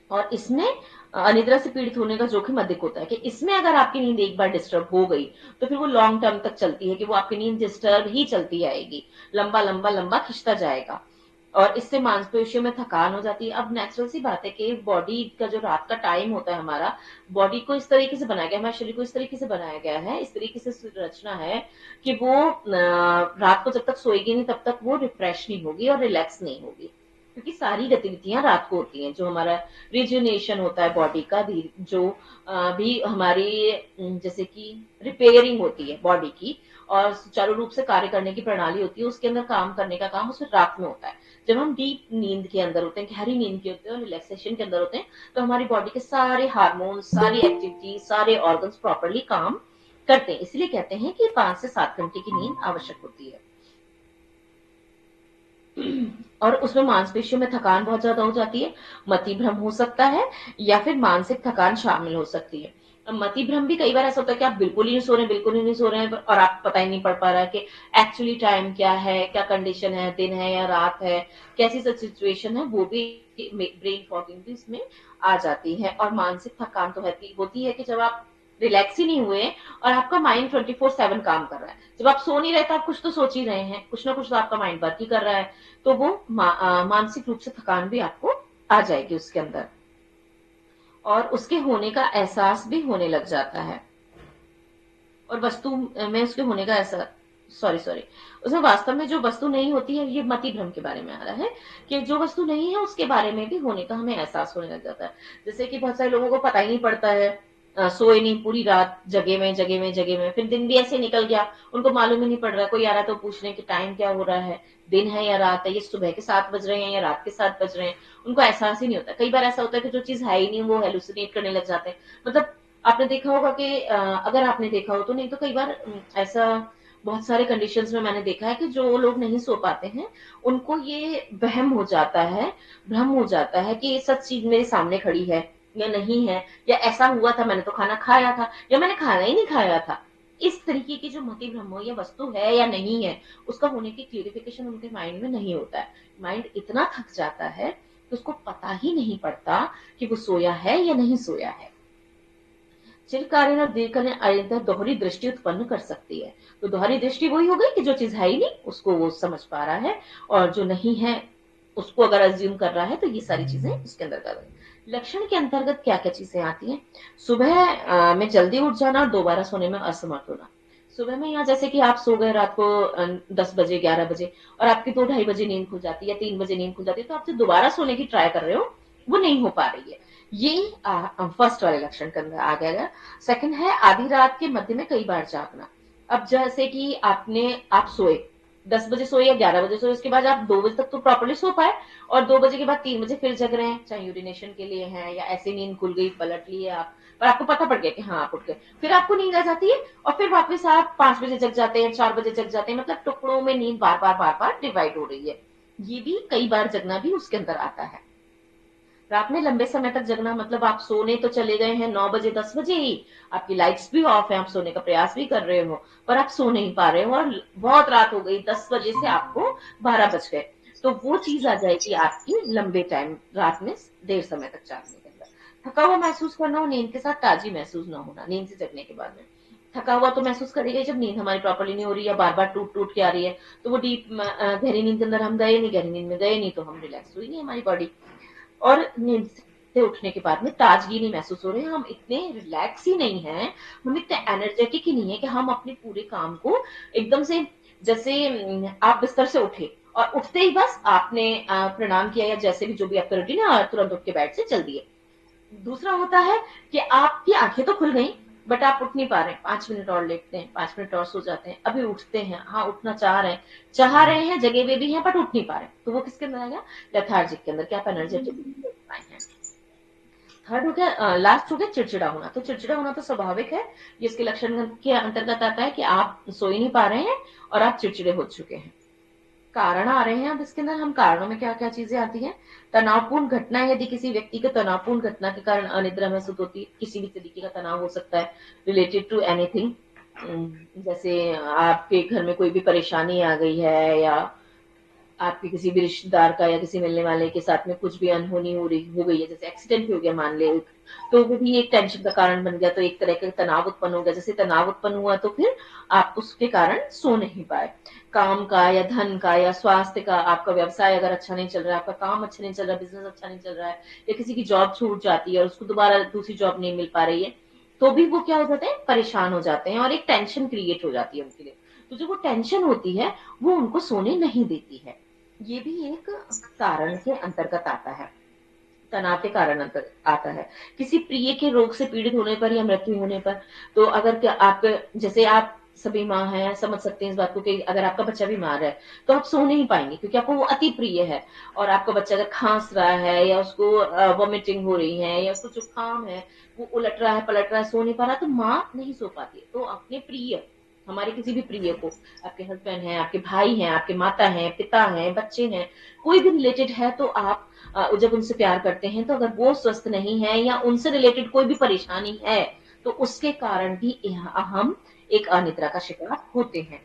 और इसमें अनिद्रा से पीड़ित होने का जोखिम अधिक होता है, कि इसमें अगर आपकी नींद एक बार डिस्टर्ब हो गई तो फिर वो लॉन्ग टर्म तक चलती है, कि वो आपकी नींद डिस्टर्ब ही चलती आएगी, लंबा लंबा लंबा खिंचता जाएगा, और इससे मांसपेशियों में थकान हो जाती है। अब नेचुरल सी बात है कि बॉडी का जो रात का टाइम होता है, हमारा बॉडी को इस तरीके से बनाया गया, हमारे शरीर को इस तरीके से बनाया गया है, इस तरीके से संरचना है कि वो रात को जब तक सोएगी नहीं तब तक वो रिफ्रेश नहीं होगी और रिलैक्स नहीं होगी। क्योंकि सारी गतिविधियां रात को होती हैं। जो हमारा रिजुनेशन होता है बॉडी का, जो भी हमारी जैसे कि रिपेयरिंग होती है बॉडी की और सुचारू रूप से कार्य करने की प्रणाली होती है, उसके अंदर काम करने का काम उसमें रात में होता है। जब हम डीप नींद के अंदर होते हैं, गहरी नींद के होते हैं और रिलैक्सेशन के अंदर होते हैं, तो हमारी बॉडी के सारे हार्मोन, सारी एक्टिविटी, सारे ऑर्गन्स प्रॉपरली काम करते हैं। इसलिए कहते हैं कि 5 से 7 घंटे की नींद आवश्यक होती है। और उसमें मांसपेशियों में थकान बहुत ज्यादा हो जाती है, मति भ्रम हो सकता है या फिर मानसिक थकान शामिल हो सकती है। मति भ्रम भी कई बार ऐसा होता है कि आप बिल्कुल ही नहीं सो रहे, बिल्कुल ही नहीं सो रहे हैं और आप पता ही नहीं पड़ पा रहा है कि एक्चुअली टाइम क्या है, क्या कंडीशन है, दिन है या रात है, कैसी सिचुएशन है। वो भी ब्रेन फॉगिंग भी इसमें आ जाती है। और मानसिक थकान तो होती है कि जब आप रिलैक्स ही नहीं हुए और आपका माइंड 24/7 काम कर रहा है। जब आप सो नहीं रहे तो आप कुछ तो सोच ही रहे हैं, कुछ ना कुछ तो आपका माइंड वर्क ही कर रहा है। तो वो मानसिक रूप से थकान भी आपको आ जाएगी उसके अंदर, और उसके होने का एहसास भी होने लग जाता है। और वस्तु में उसके होने का ऐसा सॉरी सॉरी उसमें वास्तव में जो वस्तु नहीं होती है, ये मति भ्रम के बारे में आ रहा है कि जो वस्तु नहीं है उसके बारे में भी होने का हमें एहसास होने लग जाता है। जैसे कि बहुत सारे लोगों को पता ही नहीं पड़ता है, सोए नहीं, पूरी रात जगे में फिर दिन भी ऐसे निकल गया, उनको मालूम ही नहीं पड़ रहा। कोई आ रहा है तो पूछ रहे हैं कि टाइम क्या हो रहा है, दिन है या रात है, ये सुबह के 7 बज रहे हैं या रात के 7 बज रहे हैं, उनको एहसास ही नहीं होता। कई बार ऐसा होता है कि जो चीज है ही नहीं वो हेलुसिनेट करने लग जाते हैं। मतलब आपने देखा होगा कि अगर आपने देखा हो तो, नहीं तो कई बार ऐसा बहुत सारे कंडीशंस में मैंने देखा है कि जो लोग नहीं सो पाते हैं, उनको ये वहम हो जाता है, भ्रम हो जाता है कि ये सच चीज मेरे सामने खड़ी है या नहीं है, या ऐसा हुआ था, मैंने तो खाना खाया था या मैंने खाना ही नहीं खाया था। इस तरीके की जो मति भ्रम हो, या वस्तु है या नहीं है, उसका होने की क्लियरिफिकेशन उनके माइंड में नहीं होता है। माइंड इतना थक जाता है कि उसको पता ही नहीं पड़ता कि वो सोया है या नहीं सोया है। चिरकालीन और दीर्घकालीन अनिद्रा दोहरी दृष्टि उत्पन्न कर सकती है। तो दोहरी दृष्टि वही हो गई कि जो चीज है ही नहीं उसको वो समझ पा रहा है, और जो नहीं है उसको अगर अज्यूम कर रहा है, तो ये सारी चीजें उसके अंदर कर रही है। लक्षण के अंतर्गत क्या क्या चीजें आती हैं? सुबह में जल्दी उठ जाना और दोबारा सोने में असमर्थ होना। सुबह में यहाँ जैसे कि आप सो गए रात को 10 बजे 11 बजे, और आपकी 2-2:30 बजे नींद खुल जाती है या 3 बजे नींद खुल जाती है, तो आप जो दोबारा सोने की ट्राई कर रहे हो वो नहीं हो पा रही है। ये फर्स्ट वाले लक्षण के अंदर आ गया। सेकंड है आधी रात के मध्य में कई बार जागना। अब जैसे कि आप सोए 10 बजे सोए या 11 बजे सोए, उसके बाद आप 2 बजे तक तो प्रॉपरली सो पाए, और 2 बजे के बाद 3 बजे फिर जग रहे हैं, चाहे यूरिनेशन के लिए है या ऐसे नींद खुल गई, पलट लिए आप, पर आपको पता पड़ गया कि हाँ आप उठ गए, फिर आपको नींद आ जाती है और फिर वापस आप 5 बजे जग जाते हैं, 4 बजे जग जाते हैं। मतलब टुकड़ों में नींद बार बार डिवाइड हो रही है। ये भी कई बार जगना भी उसके अंदर आता है। रात में लंबे समय तक जगना, मतलब आप सोने तो चले गए हैं 9 बजे 10 बजे ही, आपकी लाइट्स भी ऑफ है, आप सोने का प्रयास भी कर रहे हो, पर आप सो नहीं पा रहे हो और बहुत रात हो गई, 10 बजे से आपको 12 बज गए, तो वो चीज आ जाएगी आपकी लंबे टाइम रात में देर समय तक जागने के अंदर। थका हुआ महसूस करना और नींद के साथ ताजी महसूस न होना। नींद से जगने के बाद में थका हुआ तो महसूस करेगा जब नींद हमारी प्रॉपरली नहीं हो रही, या बार बार टूट टूट के आ रही है, तो वो डीप गहरी नींद के अंदर हम गए नहीं, गहरी नींद में गए नहीं, तो हम रिलैक्स हुई नहीं हमारी बॉडी। और नींद से उठने के बाद में ताजगी नहीं महसूस हो रही है, हम इतने रिलैक्स ही नहीं है, हम इतने एनर्जेटिक ही नहीं है कि हम अपने पूरे काम को एकदम से, जैसे आप बिस्तर से उठे और उठते ही बस आपने प्रणाम किया या जैसे भी जो भी आपका रूटीन है, तुरंत उठ के बेड से चल दिए। दूसरा होता है कि आपकी आंखें तो खुल गई, बट आप उठ नहीं पा रहे हैं, 5 मिनट और लेटते हैं, 5 मिनट और सो जाते हैं, अभी उठते हैं, हाँ उठना चाह रहे हैं, जगह हुए भी हैं बट उठ नहीं पा रहे, तो वो किसके अंदर आ गया? लेथार्जिक के अंदर, क्या आप एनर्जेटिक हैं। थर्ड हो गया, लास्ट हो गया चिड़चिड़ा होना। तो चिड़चिड़ा होना तो स्वाभाविक है, ये इसके लक्षण के अंतर्गत आता है कि आप सो ही नहीं पा रहे हैं और आप चिड़चिड़े हो चुके हैं। कारण आ रहे हैं अब इसके अंदर, हम कारणों में क्या क्या चीजें आती हैं? तनावपूर्ण घटना, यदि किसी व्यक्ति को तनावपूर्ण घटना के कारण अनिद्रा महसूस होती है, किसी भी तरीके का तनाव हो सकता है रिलेटेड टू एनीथिंग, जैसे आपके घर में कोई भी परेशानी आ गई है, या आपके किसी भी रिश्तेदार का या किसी मिलने वाले के साथ में कुछ भी अनहोनी हो गई है, जैसे एक्सीडेंट हो गया मान ले, तो वो भी एक टेंशन का कारण बन गया, तो एक तरह का तनाव उत्पन्न हो गया। जैसे तनाव उत्पन्न हुआ तो फिर आप उसके कारण सो नहीं पाए। काम का या धन का या स्वास्थ्य का, आपका व्यवसाय अगर अच्छा नहीं चल रहा है, आपका काम अच्छा नहीं चल रहा है, बिजनेस अच्छा नहीं चल रहा है, या किसी की जॉब छूट जाती है और उसको दोबारा दूसरी जॉब नहीं मिल पा रही है, तो भी वो क्या हो जाते हैं? परेशान हो जाते हैं, और एक टेंशन क्रिएट हो जाती है उनके लिए। तो जो वो टेंशन होती है वो उनको सोने नहीं देती है। ये भी एक कारण के अंतर्गत आता है, तनाव के कारण अंतर आता है। किसी प्रिय के रोग से पीड़ित होने पर या मृत्यु होने पर, तो अगर क्या आपके जैसे आप सभी माँ हैं, समझ सकते हैं इस बात को कि अगर आपका बच्चा बीमार है, तो आप सो नहीं पाएँगे क्योंकि आपको वो अति प्रिय है। और आपका बच्चा अगर खाँस रहा है या उसको वॉमिटिंग हो रही है या उसको जुकाम है, वो उलट रहा है, पलट रहा है, सो नहीं पा रहा, तो माँ नहीं सो पाती है। तो अपने प्रिय, हमारे किसी भी प्रिय को, आपके हस्बैंड हैं, आपके भाई हैं, आपके माता हैं, पिता हैं, बच्चे हैं, कोई भी रिलेटेड है, तो आप जब उनसे प्यार करते हैं, तो अगर वो स्वस्थ नहीं है या उनसे रिलेटेड कोई भी परेशानी है, तो उसके कारण भी हम एक अनिद्रा का शिकार होते हैं।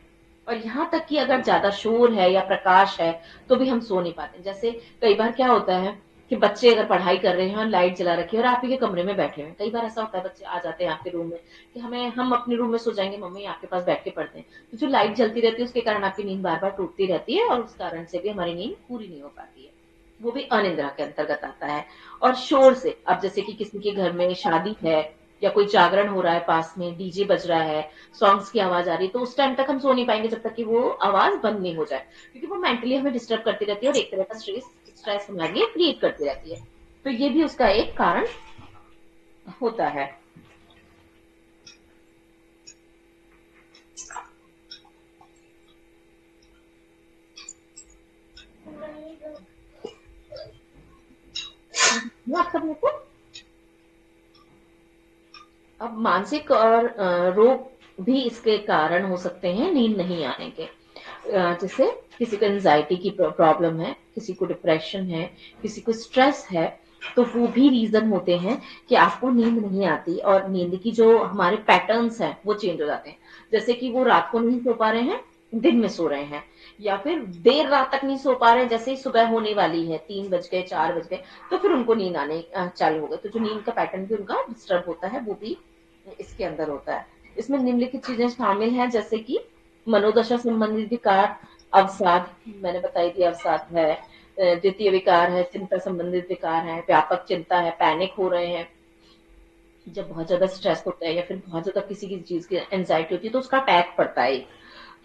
और यहाँ तक कि अगर ज्यादा शोर है या प्रकाश है, तो भी हम सो नहीं पाते। जैसे कई बार क्या होता है कि बच्चे अगर पढ़ाई कर रहे हैं और लाइट जला रखी है और आप ही के कमरे में बैठे हैं, कई बार ऐसा होता है बच्चे आ जाते हैं आपके रूम में कि हम अपने रूम में सो जाएंगे, मम्मी आपके पास बैठ के पढ़ते हैं। तो जो लाइट जलती रहती है उसके कारण आपकी नींद बार बार टूटती रहती है और उस कारण से भी हमारी नींद पूरी नहीं हो पाती है। वो भी अनिद्रा के अंतर्गत आता है। और शोर से, अब जैसे कि किसी के घर में शादी है या कोई जागरण हो रहा है, पास में डीजे बज रहा है, सॉन्ग्स की आवाज आ रही है, तो उस टाइम तक हम सो नहीं पाएंगे जब तक कि वो आवाज बंद नहीं हो जाए, क्योंकि वो मेंटली हमें डिस्टर्ब करती रहती है और एक तरह का स्ट्रेस स्ट्रेस हमारे लिए क्रिएट करती रहती है। तो ये भी उसका एक कारण होता है। आप सब को अब मानसिक और रोग भी इसके कारण हो सकते हैं नींद नहीं आने के। जैसे किसी को एंजाइटी की प्रॉब्लम है, किसी को डिप्रेशन है, किसी को स्ट्रेस है, तो वो भी रीजन होते हैं कि आपको नींद नहीं आती और नींद की जो हमारे पैटर्न्स हैं वो चेंज हो जाते हैं। जैसे कि वो रात को नहीं सो पा रहे हैं, दिन में सो रहे हैं, या फिर देर रात तक नहीं सो पा रहे हैं, जैसे ही सुबह होने वाली है, 3 बज गए, 4 बज गए, तो फिर उनको नींद आने चालू हो गए। तो जो नींद का पैटर्न भी उनका डिस्टर्ब होता है, वो भी इसके अंदर होता है। इसमें निम्नलिखित चीजें शामिल हैं, जैसे कि मनोदशा संबंधित विकार, अवसाद, मैंने बताई थी अवसाद है, द्वितीय विकार है, चिंता संबंधित विकार है, व्यापक चिंता है, पैनिक हो रहे हैं, जब बहुत ज्यादा स्ट्रेस होता है या फिर बहुत ज्यादा किसी की चीज की एंजाइटी होती है, तो उसका अटैक पड़ता है।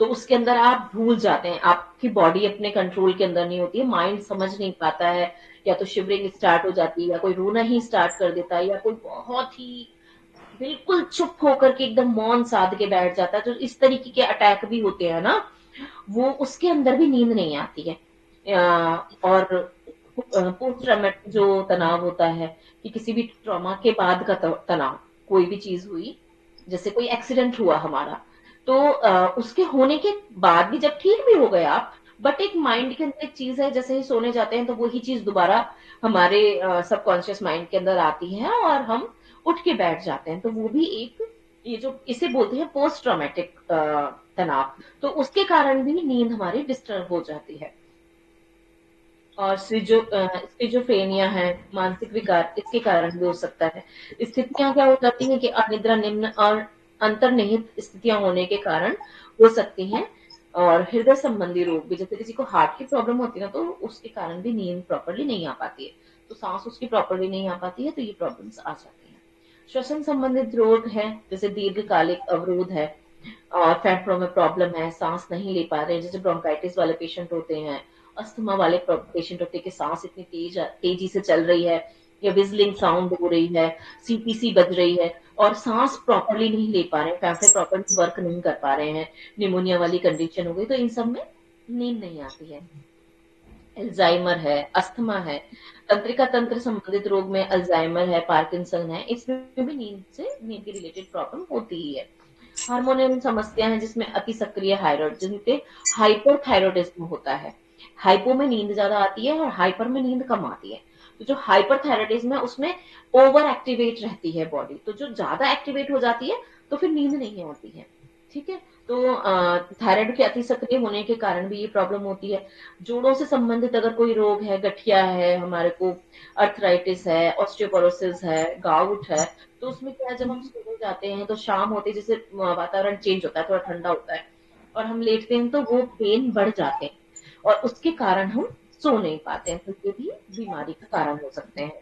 तो उसके अंदर आप भूल जाते हैं, आपकी बॉडी अपने कंट्रोल के अंदर नहीं होती है, माइंड समझ नहीं पाता है, या तो शिवरिंग स्टार्ट हो जाती है, या कोई रोना ही स्टार्ट कर देता है, या कोई बहुत ही बिल्कुल चुप होकर के एकदम मौन साध के बैठ जाता है। तो इस तरीके के अटैक भी होते हैं ना, वो उसके अंदर भी नींद नहीं आती है। और पोस्ट ट्रॉमेटिक जो तनाव होता है, कि किसी भी ट्रॉमा के बाद का तनाव, कोई भी चीज हुई, जैसे कोई एक्सीडेंट हुआ हमारा, तो उसके होने के बाद भी जब ठीक भी हो गए आप, बट एक माइंड के अंदर एक चीज है, जैसे ही सोने जाते हैं तो वही चीज दोबारा हमारे सबकॉन्शियस माइंड के अंदर आती है और हम उठ के बैठ जाते हैं। तो वो भी एक, ये जो इसे बोलते हैं पोस्ट ट्रॉमेटिक तनाव, तो उसके कारण भी नींद हमारी डिस्टर्ब हो जाती है। और स्किज़ोफ्रेनिया है, मानसिक विकार, इसके कारण भी हो सकता है। स्थितियाँ क्या हो जाती हैं कि अनिद्रा, निम्न और अंतर्निहित स्थितियाँ होने के कारण हो सकती हैं। और हृदय संबंधी रोग भी, जैसे किसी को हार्ट की प्रॉब्लम होती है ना, तो उसके कारण भी नींद प्रॉपर्ली नहीं आ पाती है। तो सांस उसकी प्रॉपर्ली नहीं आ पाती है, तो ये प्रॉब्लम्स आ जाती हैं। श्वसन संबंधित रोग है, जैसे दीर्घकालिक अवरोध है, और फेफड़ों में प्रॉब्लम है, सांस नहीं ले पा रहे हैं, जैसे ब्रोंकाइटिस वाले पेशेंट होते हैं, अस्थमा वाले पेशेंट होते हैं कि सांस इतनी तेजी से चल रही है, या विजलिंग साउंड हो रही है, सीपीसी बज रही है, और सांस प्रॉपरली नहीं ले पा रहे हैं, फेफड़े प्रॉपरली वर्क नहीं कर पा रहे हैं, निमोनिया वाली कंडीशन हो गई, तो इन सब में नींद नहीं आती है। अल्जाइमर है, अस्थमा है, तंत्रिका तंत्र संबंधित रोग में अल्जाइमर है, पार्किंसन है, इसमें भी नींद के रिलेटेड प्रॉब्लम होती ही है। हार्मोनियल समस्या है, जिसमें अति सक्रिय थायराइड, जिनपे हाइपोथायरॉयडिज्म होता है। हाइपो में नींद ज्यादा आती है और हाइपर में नींद कम आती है। तो जो हाइपरथायरॉयडिज्म है उसमें ओवर एक्टिवेट रहती है बॉडी, तो जो ज्यादा एक्टिवेट हो जाती है तो फिर नींद नहीं आती है। ठीक है। तो थायराइड के अति सक्रिय होने के कारण भी ये प्रॉब्लम होती है। जोड़ों से संबंधित अगर कोई रोग है, गठिया है हमारे को, अर्थराइटिस है, ऑस्टियोपोरोसिस है, गाउट है, तो उसमें क्या है, जब हम सोने जाते हैं तो शाम होते ही, जैसे वातावरण चेंज होता है, थोड़ा ठंडा होता है और हम लेटते हैं, तो वो पेन बढ़ जाते हैं और उसके कारण हम सो नहीं पाते हैं। तो ये भी बीमारी का कारण हो सकते हैं।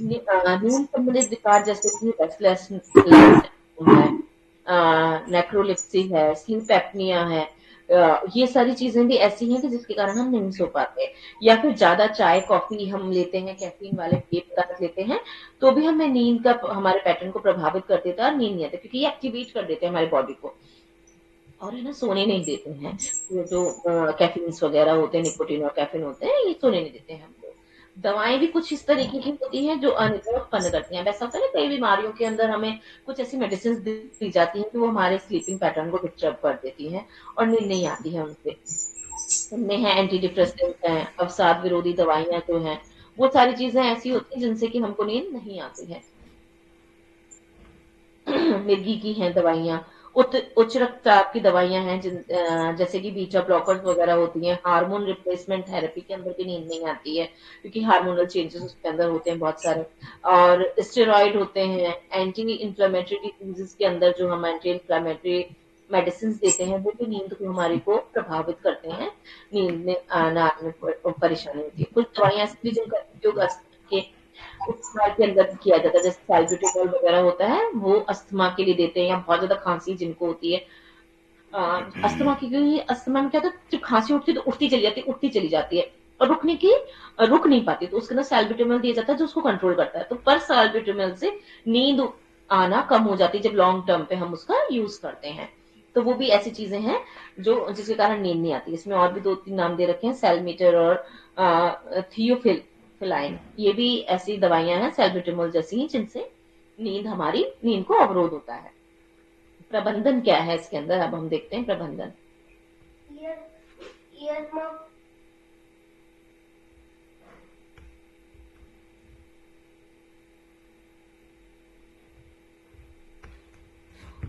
नींद संबंधित विकार, जैसे कि रेस्टलेस है, नेक्रोलिप्सी है, स्लीप एप्निया है। ये सारी चीजें भी ऐसी हैं कि जिसके कारण हम नहीं सो पाते, या फिर ज्यादा चाय कॉफी हम लेते हैं, कैफीन वाले पेय पदार्थ लेते हैं, तो भी हमें नींद का हमारे पैटर्न को प्रभावित कर देता है और नींद नहीं आती, क्योंकि ये एक्टिवेट कर देते हैं हमारी बॉडी को और है ना सोने नहीं देते हैं। ये जो कैफीन्स वगैरह होते हैं, निकोटीन और कैफीन होते हैं, ये सोने नहीं देते हैं हमको। दवाएं भी कुछ इस तरीके की होती हैं जो अनिद्रा उत्पन्न करती हैं। वैसा होता है ना, कई बीमारियों के अंदर हमें कुछ ऐसी मेडिसिन दी जाती हैं कि वो हमारे स्लीपिंग पैटर्न को डिस्टर्ब कर देती हैं और नींद नहीं आती है उनसे। उनमें है एंटी डिप्रेसेंट हैं, अवसाद विरोधी दवाइयां जो हैं, वो सारी चीजें ऐसी होती हैं जिनसे कि हमको नींद नहीं आती है। मिर्गी की हैं दवाइयाँ, उच्च रक्तचाप की दवाइयाँ हैं जैसे कि बीटा ब्लॉकर्स वगैरह होती हैं। हार्मोन रिप्लेसमेंट थेरेपी के अंदर भी नींद नहीं आती है, क्योंकि हार्मोनल चेंजेस उसके अंदर होते हैं बहुत सारे। और स्टेरॉइड होते हैं, एंटी इंफ्लेमेटरी डिजीजेस के अंदर जो हम एंटी इंफ्लेमेटरी मेडिसिन देते हैं, वो भी नींद को हमारी को प्रभावित करते हैं। नींद में आना आने में परेशानी होती है। कुछ दवाइयाँ ऐसी भी जिनका उपयोग अस्थमा के उपचार के अंदर किया जाता है, जैसे सैल्ब्यूटामॉल वगैरह होता है, वो अस्थमा के लिए देते हैं, या बहुत ज्यादा खांसी जिनको होती है अस्थमा की, क्योंकि अस्थमा में क्या होता है, जब खांसी उठती है तो उठती चली जाती है और रुक नहीं पाती, तो उसके अंदर सैल्ब्यूटामॉल दिया जाता है जो उसको कंट्रोल करता है। तो पर सैल्ब्यूटामॉल से नींद आना कम हो जाती है जब लॉन्ग टर्म पे हम उसका यूज करते हैं। तो वो भी ऐसी चीजें हैं जो जिसके कारण नींद नहीं आती। इसमें और भी 2-3 नाम दे रखे हैं, सेलमीटर और थियोफिलाइन। ये भी ऐसी दवाइयां हैं सैल्ब्यूटामॉल जैसी ही, जिनसे नींद को अवरोध होता है। प्रबंधन क्या है इसके अंदर, अब हम देखते हैं प्रबंधन।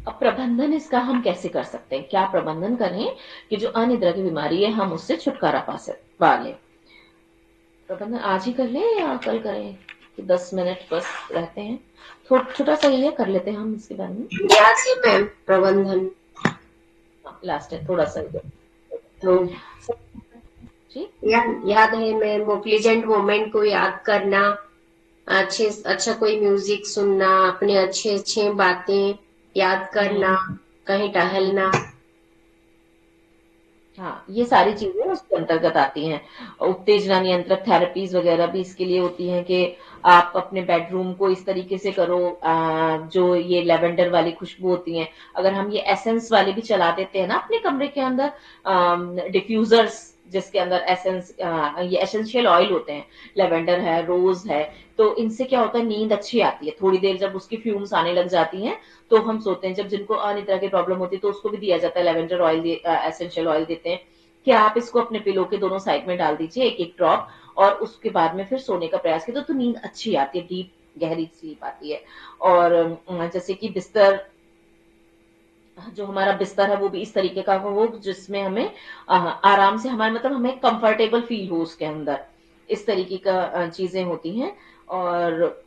अब प्रबंधन इसका हम कैसे कर सकते हैं, क्या प्रबंधन करें कि जो अनिद्रा की बीमारी है हम उससे छुटकारा पा लें। प्रबंधन आज ही कर लें या कल करें, कि 10 मिनट बस रहते हैं, छोटा सा ही है, कर लेते हैं हम इसके बारे में। याद है मैम प्रबंधन, लास्ट है थोड़ा सा ही तो जी। याद है मैम, वो प्लेजेंट मोमेंट को याद करना, अच्छा कोई म्यूजिक सुनना, अपने अच्छे अच्छे बातें याद करना, कहीं टहलना। हाँ, ये सारी चीजें उसके अंतर्गत आती हैं। उत्तेजना नियंत्रक थेरेपीज वगैरह भी इसके लिए होती हैं कि आप अपने बेडरूम को इस तरीके से करो, जो ये लेवेंडर वाली खुशबू होती है, अगर हम ये एसेंस वाली भी चला देते हैं ना अपने कमरे के अंदर, डिफ्यूजर्स जिसके अंदर एसेंस, ये एसेंशियल ऑयल होते हैं, लेवेंडर है, रोज है, तो इनसे क्या होता है, नींद अच्छी आती है। थोड़ी देर जब उसकी फ्यूम्स आने लग जाती हैं तो हम सोते हैं। जब जिनको अनिद्रा की प्रॉब्लम होती है तो उसको भी दिया जाता है, लेवेंडर ऑयल, एसेंशियल ऑयल देते हैं कि आप इसको अपने पिलो के दोनों साइड में डाल दीजिए एक एक ड्रॉप, और उसके बाद में फिर सोने का प्रयास कीजिए, तो नींद अच्छी आती है, डीप गहरी स्लीप आती है। और जैसे कि बिस्तर, जो हमारा बिस्तर है वो भी इस तरीके का हो जिसमें हमें आराम से, हमारे मतलब हमें कंफर्टेबल फील हो उसके अंदर, इस तरीके का चीजें होती हैं। और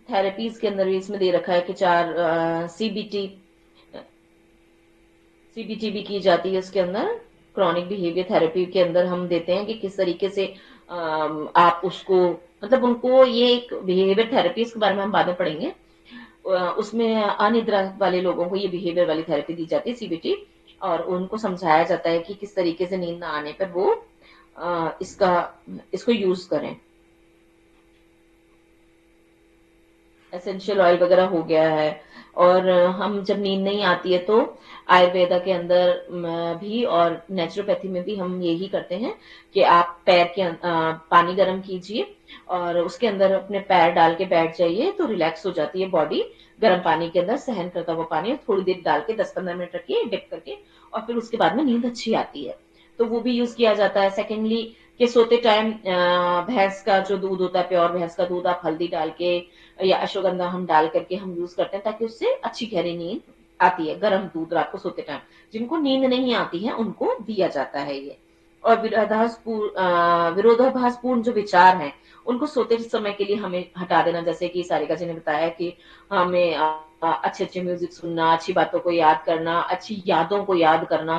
थेरेपीज के अंदर भी इसमें दे रखा है कि 4 सीबीटी भी की जाती है इसके अंदर। क्रॉनिक बिहेवियर थेरेपी के अंदर हम देते हैं कि किस तरीके से आप उसको, मतलब उनको, ये एक बिहेवियर थेरेपी, इसके बारे में हम बाद में पढ़ेंगे। उसमें अनिद्रा वाले लोगों को ये बिहेवियर वाली थेरेपी दी जाती है, सीबीटी, और उनको समझाया जाता है कि किस तरीके से नींद ना आने पर वो इसको यूज करें। एसेंशियल ऑयल वगैरह हो गया है। और हम जब नींद नहीं आती है तो आयुर्वेदा के अंदर भी और नेचुरोपैथी में भी हम यही करते हैं कि आप पैर के पानी गर्म कीजिए और उसके अंदर अपने पैर डाल के बैठ जाइए, तो रिलैक्स हो जाती है बॉडी। गर्म पानी के अंदर सहन करता हुआ पानी, और थोड़ी देर डाल के 10-15 मिनट रखिए डिप करके, और फिर उसके बाद में नींद अच्छी आती है। तो वो भी यूज किया जाता है। सेकेंडली, कि सोते टाइम भैंस का जो दूध होता है, प्योर भैंस का दूध, आप हल्दी डाल के या अश्वगंधा हम डाल करके हम यूज करते हैं, ताकि उससे अच्छी गहरी नींद आती है। गर्म दूध रात को सोते टाइम, जिनको नींद नहीं आती है उनको दिया जाता है ये। और विरोधाभासपूर्ण जो विचार हैं उनको सोते समय के लिए हमें हटा देना, जैसे कि सारिका जी ने बताया कि हमें अच्छे अच्छे म्यूजिक सुनना, अच्छी बातों को याद करना, अच्छी यादों को याद करना,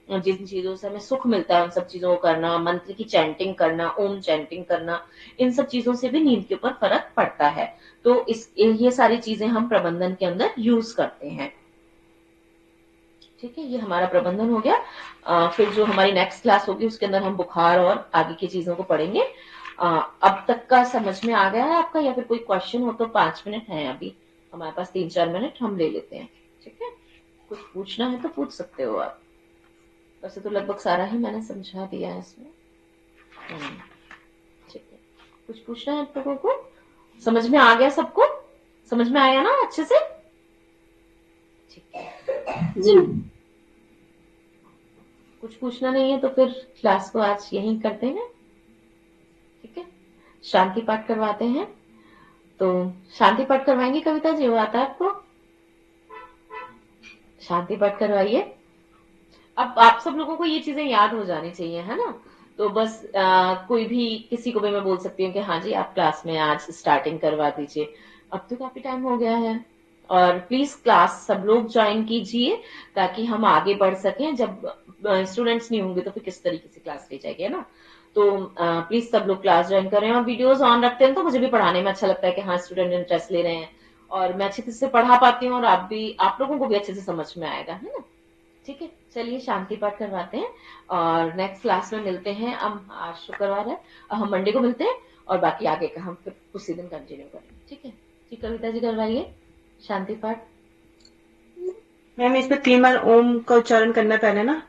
जिन चीजों से हमें सुख मिलता है उन सब चीजों को करना, मंत्र की चैंटिंग करना, ओम चैंटिंग करना, इन सब चीजों से भी नींद के ऊपर फर्क पड़ता है। तो ये सारी चीजें हम प्रबंधन के अंदर यूज करते हैं। ठीक है, ये हमारा प्रबंधन हो गया। फिर जो हमारी नेक्स्ट क्लास होगी उसके अंदर हम बुखार और आगे की चीजों को पढ़ेंगे। अब तक का समझ में आ गया है आपका, या फिर कोई क्वेश्चन हो तो 5 मिनट है अभी हमारे पास, 3-4 मिनट हम ले लेते हैं। ठीक है, कुछ पूछना है तो पूछ सकते हो आप। वैसे तो लगभग सारा ही मैंने समझा दिया है इसमें। ठीक है, कुछ पूछना है आप लोगों को? समझ में आ गया सबको? समझ में आया ना अच्छे से? ठीक है जी। कुछ पूछना नहीं है तो फिर क्लास को आज यहीं करते हैं। ठीक है, शांति पाठ करवाते हैं। तो शांति पाठ करवाएंगे कविता जी, वो आता है आपको? शांति पाठ करवाइए। अब आप सब लोगों को ये चीजें याद हो जानी चाहिए, है ना? तो बस कोई भी किसी को भी मैं बोल सकती हूँ कि हाँ जी आप क्लास में आज स्टार्टिंग करवा दीजिए। अब तो काफी टाइम हो गया है, और प्लीज क्लास सब लोग ज्वाइन कीजिए ताकि हम आगे बढ़ सकें। जब स्टूडेंट्स नहीं होंगे तो फिर किस तरीके से क्लास ली जाएगी, है ना? तो प्लीज सब लोग क्लास ज्वाइन करें, और वीडियोस ऑन रखते हैं तो मुझे भी पढ़ाने में अच्छा लगता है कि हाँ स्टूडेंट इंटरेस्ट ले रहे हैं, और मैं अच्छे से पढ़ा पाती हूँ, और आप लोगों को भी अच्छे से समझ में आएगा, है ना? ठीक है, चलिए शांति पाठ करवाते हैं और नेक्स्ट क्लास में मिलते हैं। हम आज शुक्रवार है, हम मंडे को मिलते हैं, और बाकी आगे का हम फिर उसी दिन कंटिन्यू करेंगे। ठीक है, ठीक, कविता जी करवाइए शांति पाठ। मैम इसमें 3 बार ओम का उच्चारण करना पहले ना?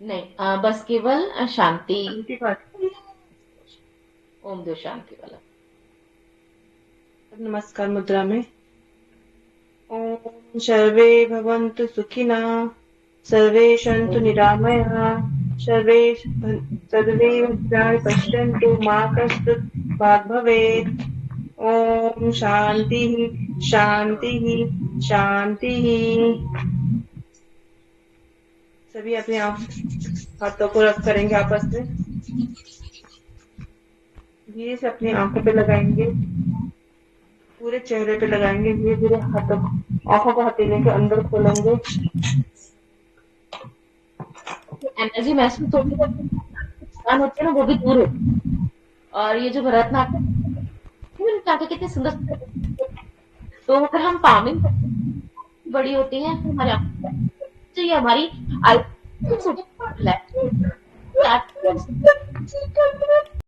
नहीं, बस केवल शांति, शांति पाठ। ओम दो शांति वाला। नमस्कार मुद्रा में। ओम सर्वे भवन्तु सुखिनः, सर्वे सन्तु निरामयाः, सर्वे भद्राणि पश्यन्तु, मा कश्चित् भाग् भवेत्। ओम शांति शांति शांति। सभी अपने हाथों को रब करेंगे आपस में, धीरे से अपनी आंखों पे लगाएंगे, पूरे चेहरे पे लगाएंगे, धीरे धीरे आंखों को हथेली के अंदर खोलेंगे। एनर्जी महसूस होती है, थकान होती है ना, वो भी दूर होती है। और ये जो भरतनाट्यम कितने सुंदर, तो अगर हम पामिंग बड़ी होती है तो हमारे तो ये हमारी